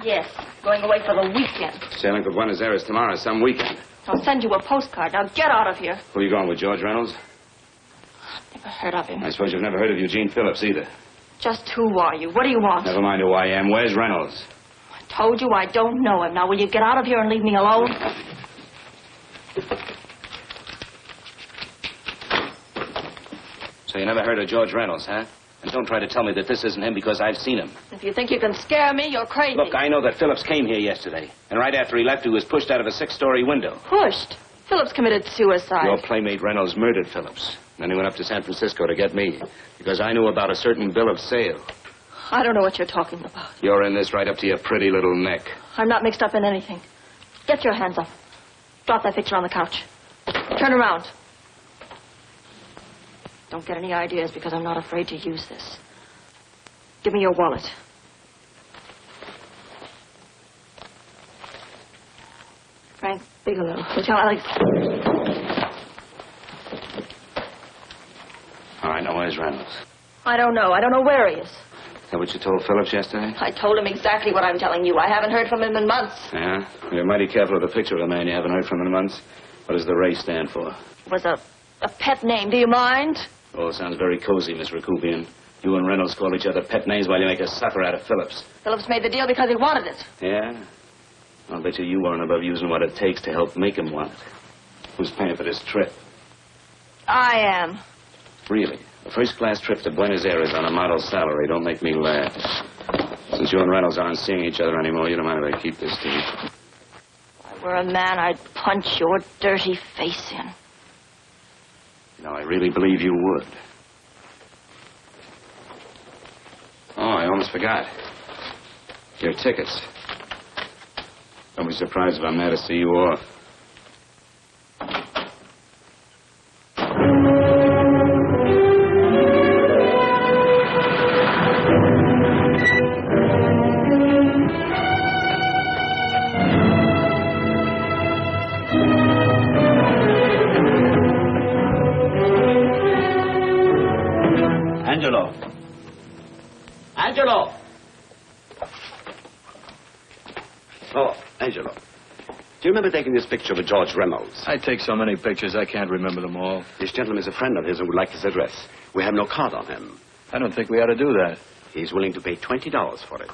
Yes, going away for the weekend. Sailing for Buenos Aires tomorrow, some weekend. I'll send you a postcard. Now get out of here. Who are you going with, George Reynolds? Never heard of him. I suppose you've never heard of Eugene Phillips either. Just who are you? What do you want? Never mind who I am. Where's Reynolds? I told you I don't know him. Now will you get out of here and leave me alone? So you never heard of George Reynolds, huh? And don't try to tell me that this isn't him because I've seen him. If you think you can scare me, you're crazy. Look, I know that Phillips came here yesterday. And right after he left, he was pushed out of a 6-story window. Pushed? Phillips committed suicide. Your playmate Reynolds murdered Phillips. Then he went up to San Francisco to get me. Because I knew about a certain bill of sale. I don't know what you're talking about. You're in this right up to your pretty little neck. I'm not mixed up in anything. Get your hands up. Drop that picture on the couch. Turn around. Don't get any ideas because I'm not afraid to use this. Give me your wallet. Frank Bigelow, Hotel Alex. All right, now where's Reynolds? I don't know. I don't know where he is. Is that what you told Phillips yesterday? I told him exactly what I'm telling you. I haven't heard from him in months. Yeah? You're mighty careful of the picture of the man you haven't heard from in months. What does the Ray stand for? It was a pet name. Do you mind? Oh, it sounds very cozy, Miss Rakubian. You and Reynolds call each other pet names while you make a sucker out of Phillips. Phillips made the deal because he wanted it. Yeah? I'll bet you weren't above using what it takes to help make him want it. Who's paying for this trip? I am. Really? A first-class trip to Buenos Aires on a model salary. Don't make me laugh. Since you and Reynolds aren't seeing each other anymore, you don't mind if I keep this to you. If I were a man, I'd punch your dirty face in. No, I really believe you would. Oh, I almost forgot. Your tickets. Don't be surprised if I'm there to see you off. Angelo. Angelo! Oh, Angelo. Do you remember taking this picture of George Reynolds? I take so many pictures, I can't remember them all. This gentleman is a friend of his and would like his address. We have no card on him. I don't think we ought to do that. He's willing to pay $20 for it.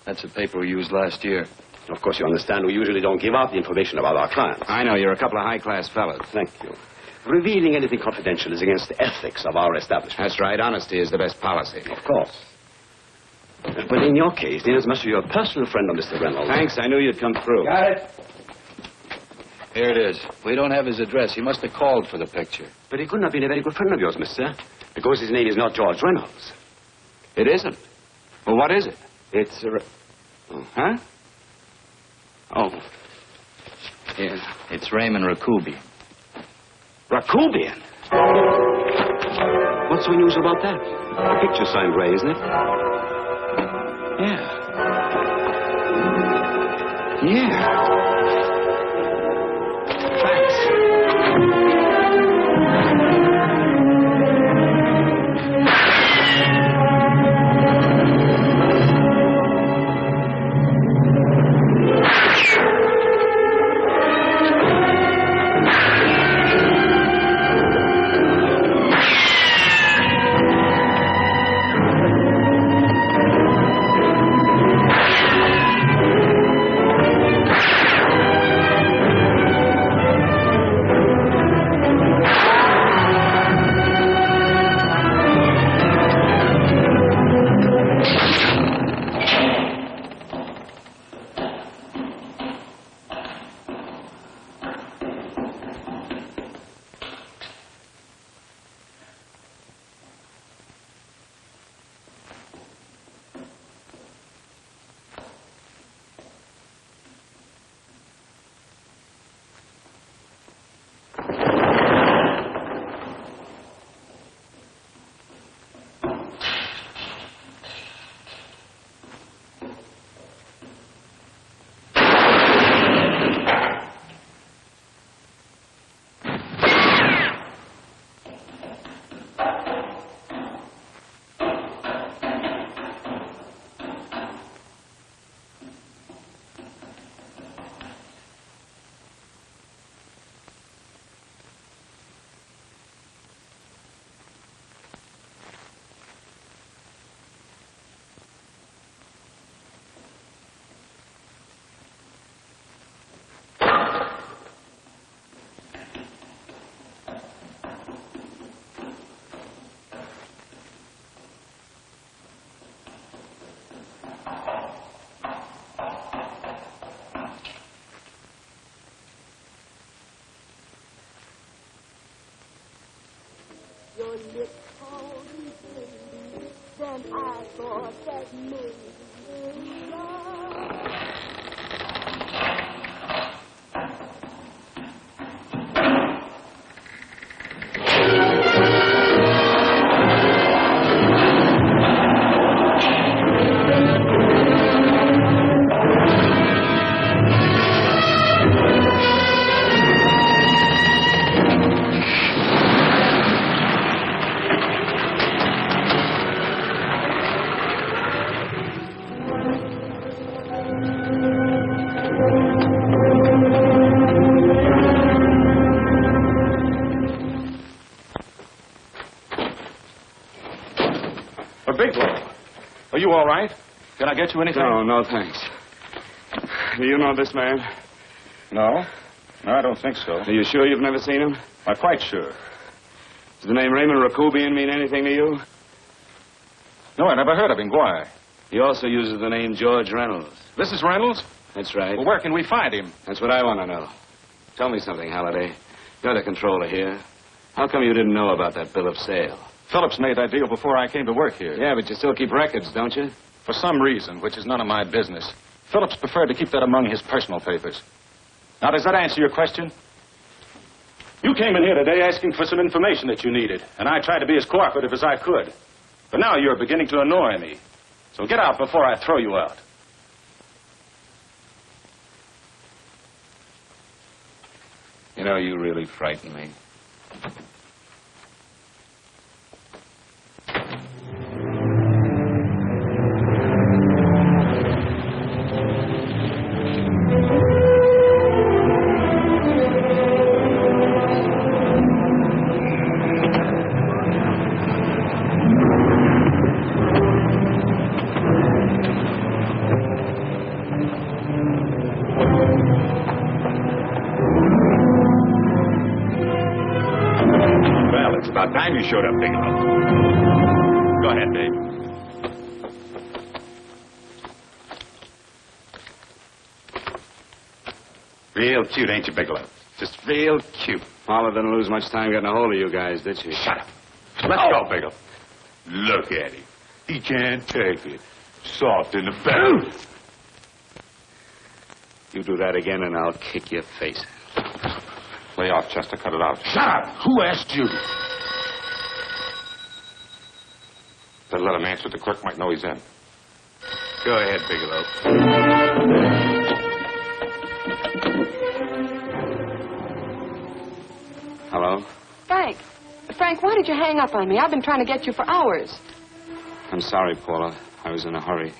That's the paper we used last year. Of course, you understand we usually don't give out the information about our clients. I know. You're a couple of high-class fellows. Thank you. Revealing anything confidential is against the ethics of our establishment. That's right. Honesty is the best policy. Of course. But in your case, inasmuch as you're a personal friend of Mr. Reynolds... Thanks. I knew you'd come through. Got it. Here it is. We don't have his address. He must have called for the picture. But he couldn't have been a very good friend of yours, mister, because his name is not George Reynolds. It isn't? Well, what is it? It's Huh? Oh. Yeah. It's Raymond Rakubian. Rakubian? What's so unusual about that? The picture's signed Ray, isn't it? Yeah. Yeah. Your lips holding baby, then I thought that maybe love. Bigelow, are you all right? Can I get you anything? No, thanks. Do you know this man? No. No, I don't think so. Are you sure you've never seen him? I'm quite sure. Does the name Raymond Rakubian mean anything to you? No, I never heard of him. Why? He also uses the name George Reynolds. This is Reynolds? That's right. Well, where can we find him? That's what I want to know. Tell me something, Halliday. You're the controller here. How come you didn't know about that bill of sale? Phillips made that deal before I came to work here. Yeah, but you still keep records, don't you? For some reason, which is none of my business, Phillips preferred to keep that among his personal papers. Now, does that answer your question? You came in here today asking for some information that you needed, and I tried to be as cooperative as I could. But now you're beginning to annoy me. So get out before I throw you out. You know, you really frighten me. you showed up, Bigelow. Go ahead, Dave. Real cute, ain't you, Bigelow? Just real cute. Paula didn't lose much time getting a hold of you guys, did she? Shut up. Let's go, Bigelow. Look at him. He can't take it. Soft in the belly. You do that again, and I'll kick your face. Lay off, Chester. Cut it out. Shut up! Who asked you? Better let him answer. The clerk might know he's in. Go ahead, Bigelow. Hello? Frank. Frank, why did you hang up on me? I've been trying to get you for hours. I'm sorry, Paula. I was in a hurry.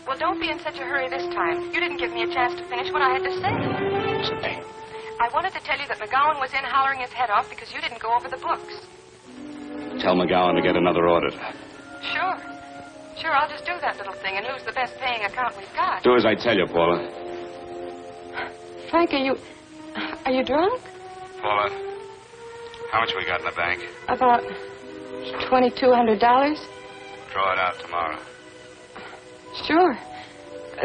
Well, don't be in such a hurry this time. You didn't give me a chance to finish what I had to say. Say. I wanted to tell you that McGowan was in hollering his head off because you didn't go over the books. Tell McGowan to get another audit. Sure. Sure, I'll just do that little thing, and who's the best paying account we've got? Do as I tell you, Paula. Frank, are you drunk? Paula, how much we got in the bank? About $2,200. Draw it out tomorrow. Sure.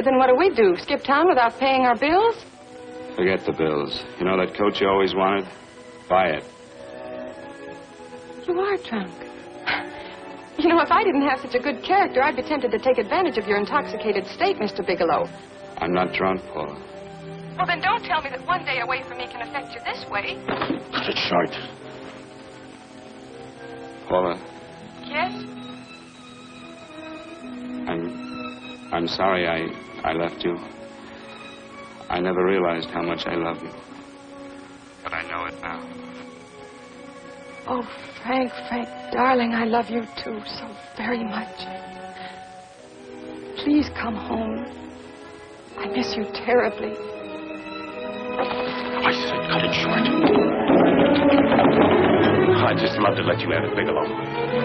Then what do? Skip town without paying our bills? Forget the bills. You know that coat you always wanted? Buy it. You are drunk. You know, if I didn't have such a good character, I'd be tempted to take advantage of your intoxicated state, Mr. Bigelow. I'm not drunk, Paula. Well, then don't tell me that one day away from me can affect you this way. Cut it short. Paula, Yes? I'm sorry I left you. I never realized how much I love you. But I know it now. Oh, Frank, darling, I love you too so very much. Please come home. I miss you terribly. I said cut it short. I'd just love to let you have it, Bigelow.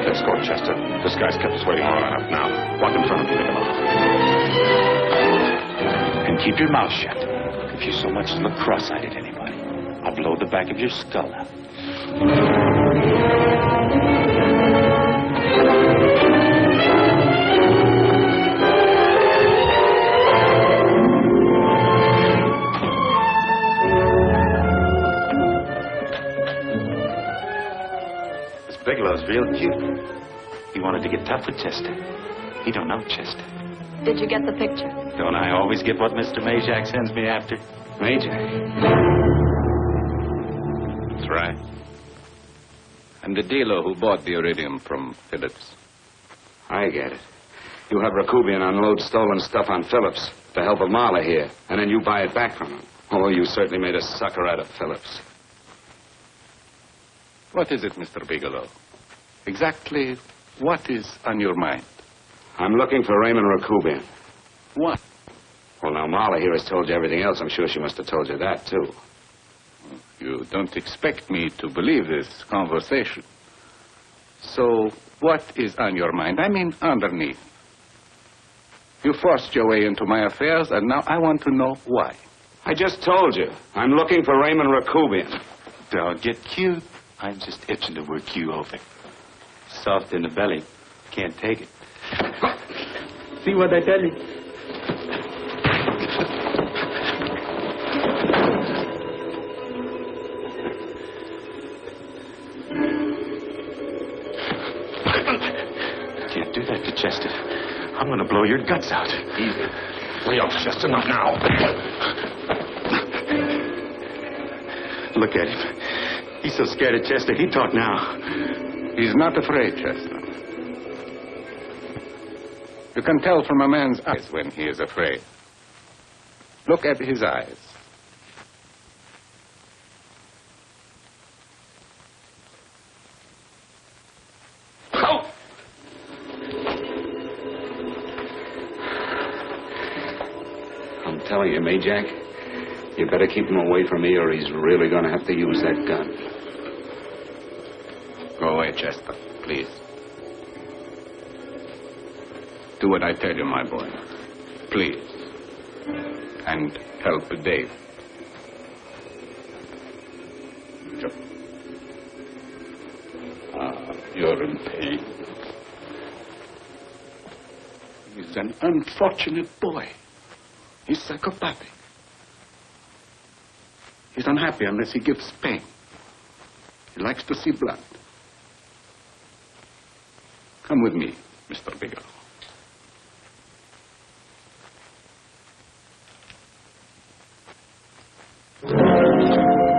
Let's go, Chester. This guy's kept us waiting long enough now. Walk in front of me, Bigelow. And keep your mouth shut. If you so much as look cross-eyed at anybody, I'll blow the back of your skull out. Bigelow's real cute. He wanted to get tough with Chester. He don't know Chester. Did you get the picture? Don't I always get what Mr. Majak sends me after? Majak? That's right. I'm the dealer who bought the iridium from Phillips. I get it. You have Rakubian unload stolen stuff on Phillips with the help of Marla here, and then you buy it back from him. Oh, you certainly made a sucker out of Phillips. What is it, Mr. Bigelow? Exactly what is on your mind? I'm looking for Raymond Rakubian. What? Well, now, Marla here has told you everything else. I'm sure she must have told you that, too. You don't expect me to believe this conversation. So, what is on your mind? I mean, underneath. You forced your way into my affairs, and now I want to know why. I just told you. I'm looking for Raymond Rakubian. Don't get cute. I'm just itching to work you over. Soft in the belly. Can't take it. See what I tell you? Can't do that to Chester. I'm going to blow your guts out. Easy. Lay off, Chester. Not now. Look at him. He's so scared of Chester, he'd talk now. He's not afraid, Chester. You can tell from a man's eyes when he is afraid. Look at his eyes. Oh! I'm telling you, Majak, you better keep him away from me or he's really going to have to use that gun. Go away, Chester, please. Do what I tell you, my boy. Please. And help Dave. Sure. You're pain. He's an unfortunate boy. He's psychopathic. He's unhappy unless he gives pain. He likes to see blood. Come with me, Mr. Bigelow.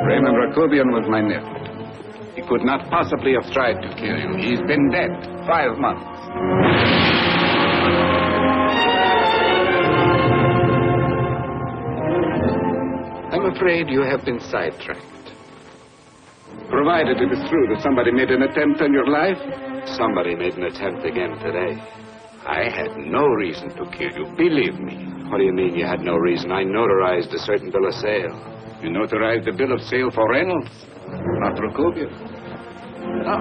Raymond Rakubian was my nephew. He could not possibly have tried to kill you. He's been dead 5 months. I'm afraid you have been sidetracked. Provided it is true that somebody made an attempt on your life. Somebody made an attempt again today. I had no reason to kill you, believe me. What do you mean you had no reason? I notarized a certain bill of sale. You notarized the bill of sale for Reynolds, not Rakubian.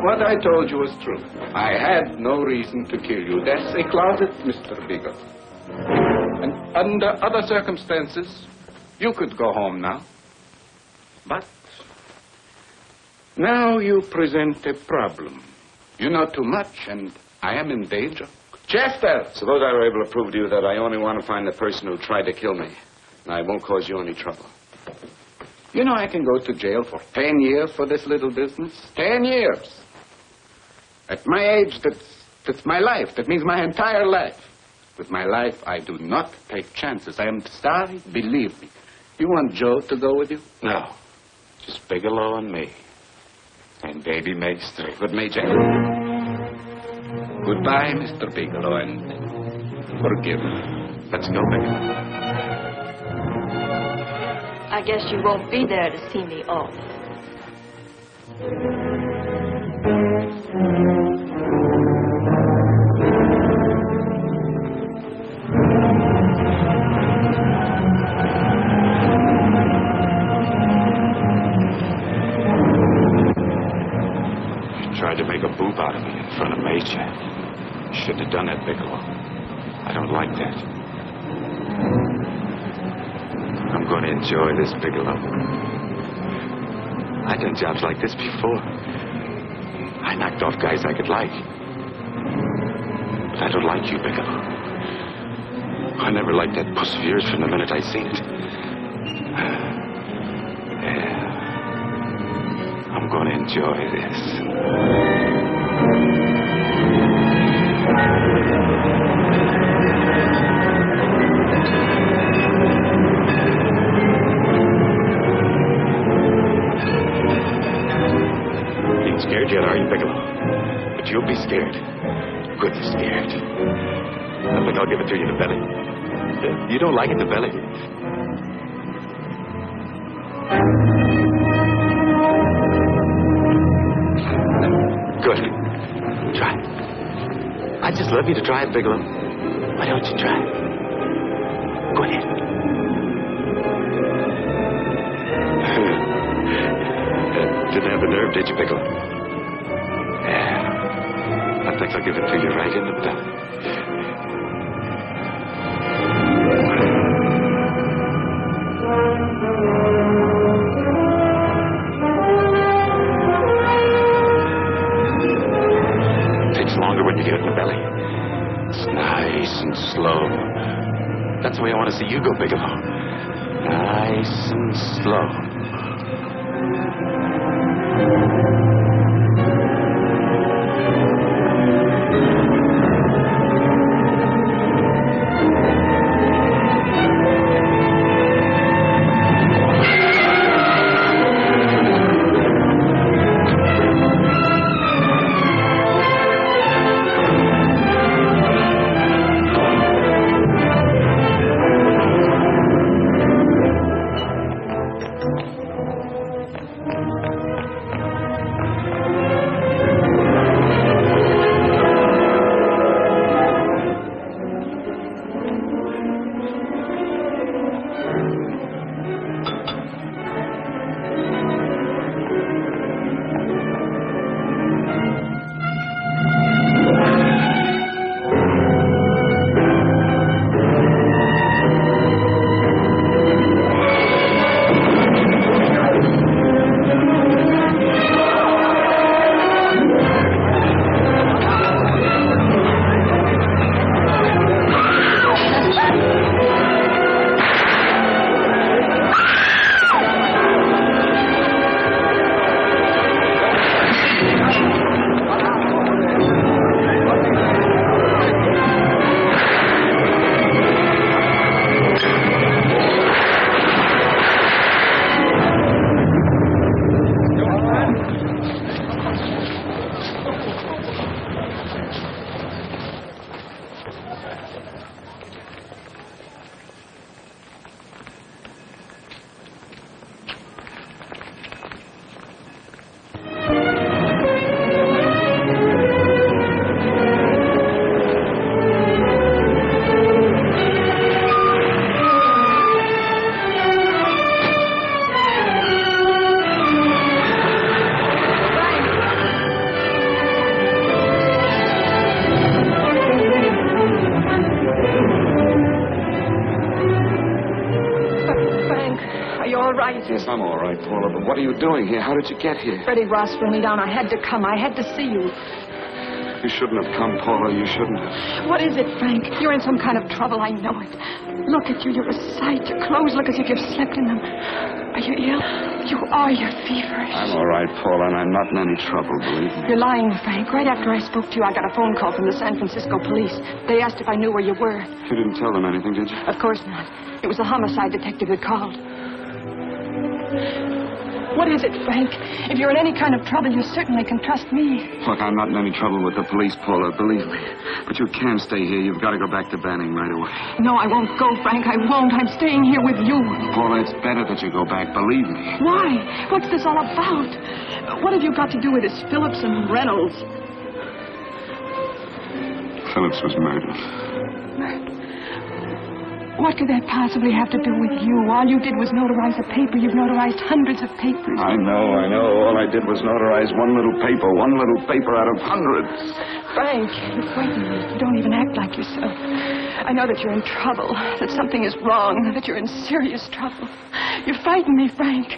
What I told you was true. I had no reason to kill you. That's a closet, Mr. Bigelow. And under other circumstances, you could go home now. But now you present a problem. You know too much, and I am in danger. Chester! Suppose I were able to prove to you that I only want to find the person who tried to kill me, and I won't cause you any trouble. You know I can go to jail for 10 years for this little business. 10 years. At my age, that's my life. That means my entire life. With my life, I do not take chances. I am sorry, believe me. You want Joe to go with you? No. Just Bigelow and me. And baby Meg's three. Good, Major. Goodbye, Mr. Bigelow, and forgive me. Let's go, Bigelow. I guess you won't be there to see me off. You tried to make a boob out of me in front of Major. You shouldn't have done that, Bigelow. I don't like that. I'm going to enjoy this, Bigelow. I've done jobs like this before. I knocked off guys I could like. But I don't like you, Bigelow. I never liked that puss of yours from the minute I seen it. Yeah. I'm going to enjoy this. Scared yet, are you, Bigelow? But you'll be scared. Goodness scared. I think I'll give it to you in the belly. You don't like it in the belly? Good. Try it. I'd just love you to try it, Bigelow. Why don't you try it? Go ahead. Didn't have the nerve, did you, Bigelow? I think I'll give it to you right in the belly. It takes longer when you get it in the belly. It's nice and slow. That's the way I want to see you go, Bigelow. Nice and slow. advise you. Yes, I'm all right, Paula, but what are you doing here? How did you get here? Freddie Ross threw me down. I had to come. I had to see you. You shouldn't have come, Paula. You shouldn't have. What is it, Frank? You're in some kind of trouble. I know it. Look at you. You're a sight. Your clothes look as if you've slept in them. Are you ill? You are. You're feverish. I'm all right, Paula, and I'm not in any trouble, believe me. You're lying, Frank. Right after I spoke to you, I got a phone call from the San Francisco police. They asked if I knew where you were. You didn't tell them anything, did you? Of course not. It was the homicide detective that called. What is it, Frank? If you're in any kind of trouble, you certainly can trust me. Look, I'm not in any trouble with the police, Paula, believe me. But you can't stay here. You've got to go back to Banning right away. No, I won't go, Frank. I won't. I'm staying here with you. Paula, it's better that you go back, believe me. Why? What's this all about? What have you got to do with this Phillips and Reynolds? Phillips was murdered. What could that possibly have to do with you? All you did was notarize a paper. You've notarized hundreds of papers. I know. All I did was notarize one little paper out of hundreds. Frank, you frighten me. You don't even act like yourself. I know that you're in trouble, that something is wrong, that you're in serious trouble. You frighten me, Frank.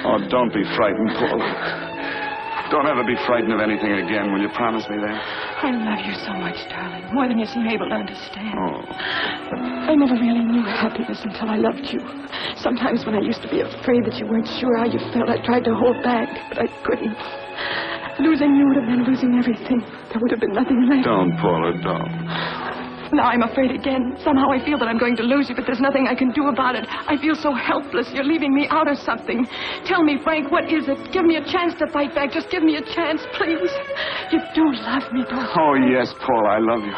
Oh, don't be frightened, Paula. Don't ever be frightened of anything again. Will you promise me that? I love you so much, darling. More than you seem able to understand. Oh. I never really knew happiness until I loved you. Sometimes when I used to be afraid that you weren't sure how you felt, I tried to hold back, but I couldn't. Losing you would have been losing everything. There would have been nothing left. Don't, Paula, don't. Now I'm afraid again. Somehow I feel that I'm going to lose you, but there's nothing I can do about it. I feel so helpless. You're leaving me out of something. Tell me, Frank, what is it? Give me a chance to fight back. Just give me a chance, please. You do love me, don't you? Oh, yes, Paula, I love you.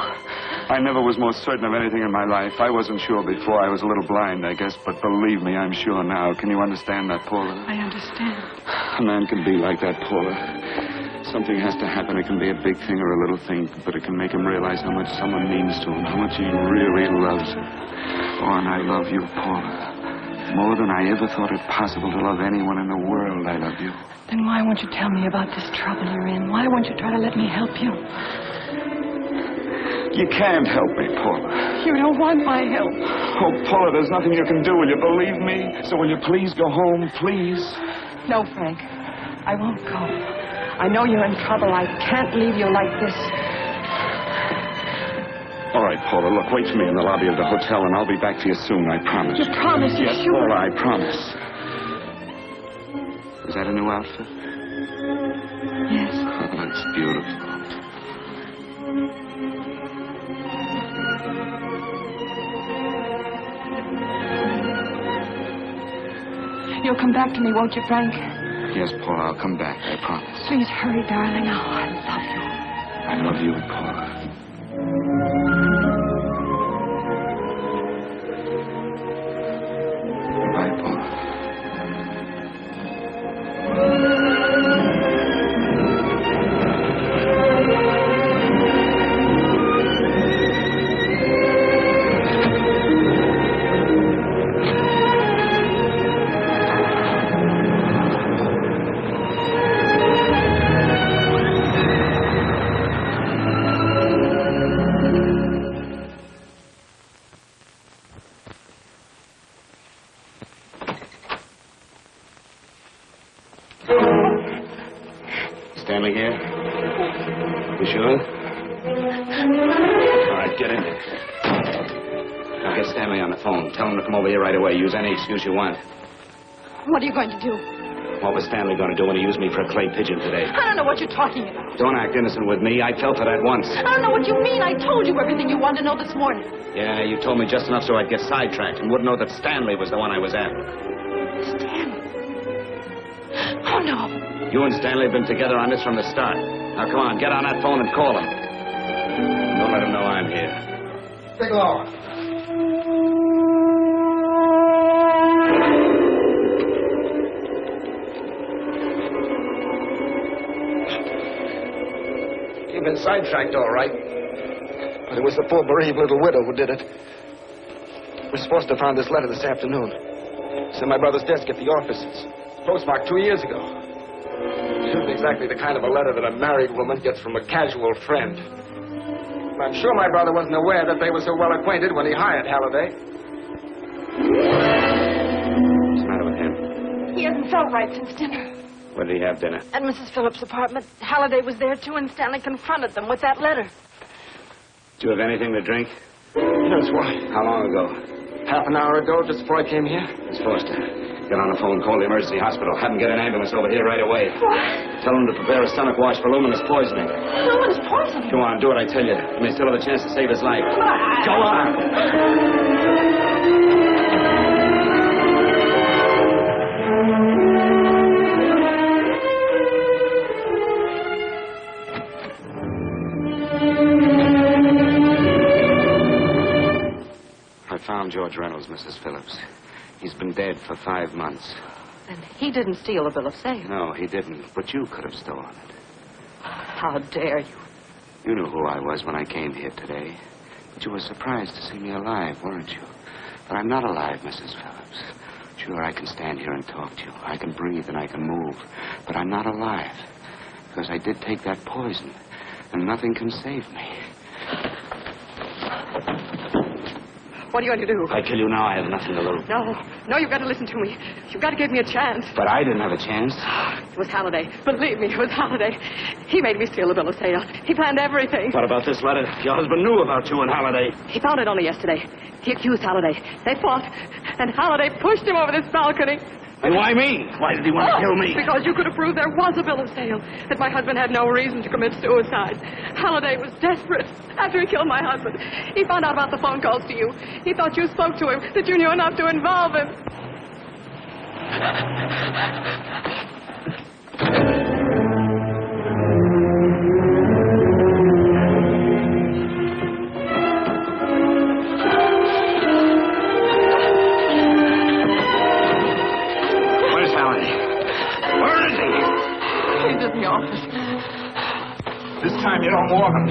I never was more certain of anything in my life. I wasn't sure before. I was a little blind, I guess, but believe me, I'm sure now. Can you understand that, Paula? I understand. A man can be like that, Paula. Something has to happen. It can be a big thing or a little thing, but it can make him realize how much someone means to him, how much he really loves him. Oh, and I love you, Paula. More than I ever thought it possible to love anyone in the world, I love you. Then why won't you tell me about this trouble you're in? Why won't you try to let me help you? You can't help me, Paula. You don't want my help. Oh, Paula, there's nothing you can do. Will you believe me? So will you please go home, please? No, Frank. I won't go. I know you're in trouble. I can't leave you like this. All right, Paula, look, wait for me in the lobby of the hotel, and I'll be back for you soon, I promise. You promise? You're yes, sure? Paula, I promise. Is that a new outfit? Yes. Oh, that's beautiful. You'll come back to me, won't you, Frank? Yes, Paula, I'll come back, I promise. Please hurry, darling. Oh, I love you. I love you, Paula. Goodbye, Paula. Stanley here? You sure? All right, get in there. Now get Stanley on the phone. Tell him to come over here right away. Use any excuse you want. What are you going to do? What was Stanley going to do when he used me for a clay pigeon today? I don't know what you're talking about. Don't act innocent with me. I felt it at once. I don't know what you mean. I told you everything you wanted to know this morning. Yeah, you told me just enough so I'd get sidetracked and wouldn't know that Stanley was the one I was after. Stanley? Oh, no. You and Stanley have been together on this from the start. Now, come on, get on that phone and call him. Don't let him know I'm here. Bigelow. You've been sidetracked, all right. But it was the poor bereaved little widow who did it. We're supposed to have found this letter this afternoon. It's in my brother's desk at the office. It's postmarked 2 years ago. It isn't exactly the kind of a letter that a married woman gets from a casual friend. But I'm sure my brother wasn't aware that they were so well acquainted when he hired Halliday. What's the matter with him? out right since dinner. Where did he have dinner? At Mrs. Phillips' apartment. Halliday was there, too, and Stanley confronted them with that letter. Do you have anything to drink? Yes, why? How long ago? Half an hour ago, just before I came here. Miss Foster, get on the phone, call the emergency hospital. Have them get an ambulance over here right away. What? Tell them to prepare a stomach wash for luminous poisoning. Luminous poisoning? Go on, do what I tell you. You may still have a chance to save his life. Go on. I found George Reynolds, Mrs. Phillips. He's been dead for 5 months. And he didn't steal a bill of sale. No, he didn't. But you could have stolen it. How dare you? You knew who I was when I came here today. But you were surprised to see me alive, weren't you? But I'm not alive, Mrs. Phillips. Sure, I can stand here and talk to you. I can breathe and I can move. But I'm not alive. Because I did take that poison. And nothing can save me. What are you going to do? If I kill you now, I have nothing to lose. No, you've got to listen to me. You've got to give me a chance. But I didn't have a chance. It was Halliday. Believe me, it was Halliday. He made me steal the bill of sale. He planned everything. What about this letter? Your husband knew about you and Halliday. He found it only yesterday. He accused Halliday. They fought, and Halliday pushed him over this balcony. And why me? Why did he want to kill me? Because you could have proved there was a bill of sale, that my husband had no reason to commit suicide. Halliday was desperate after he killed my husband. He found out about the phone calls to you. He thought you spoke to him, that you knew enough to involve him. He's in the office. This time you don't walk him.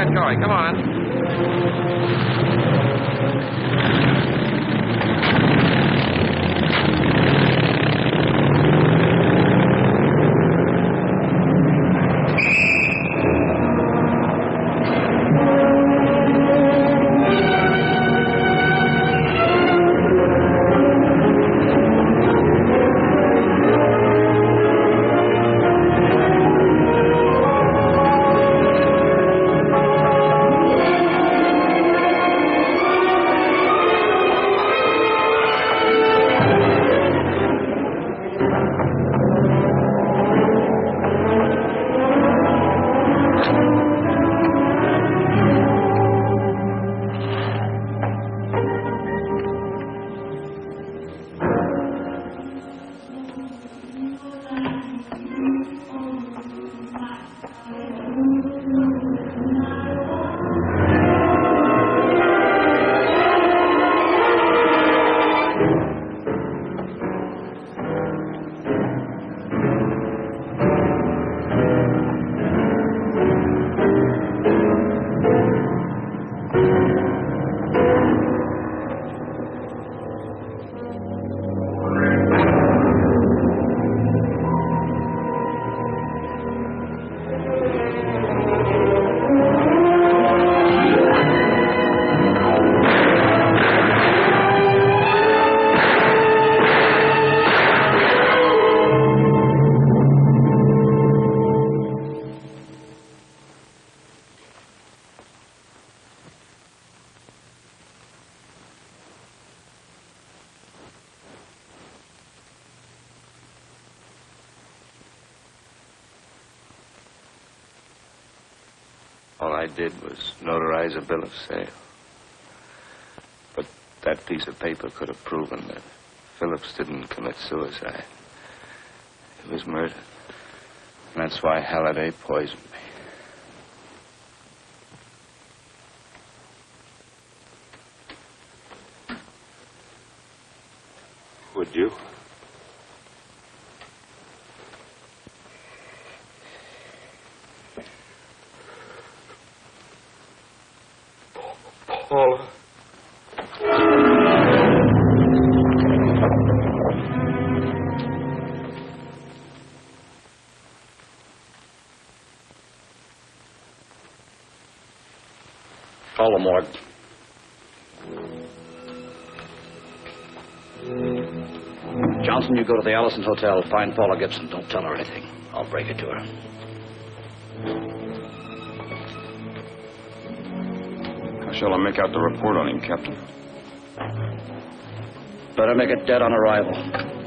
get going. Come on. All I did was notarize a bill of sale. But that piece of paper could have proven that Phillips didn't commit suicide. It was murder. And that's why Halliday poisoned me. Would you? Paula. Call the morgue. Johnson, you go to the Allison Hotel. Find Paula Gibson. Don't tell her anything. I'll break it to her. How shall I make out the report on him, Captain? Better make it dead on arrival.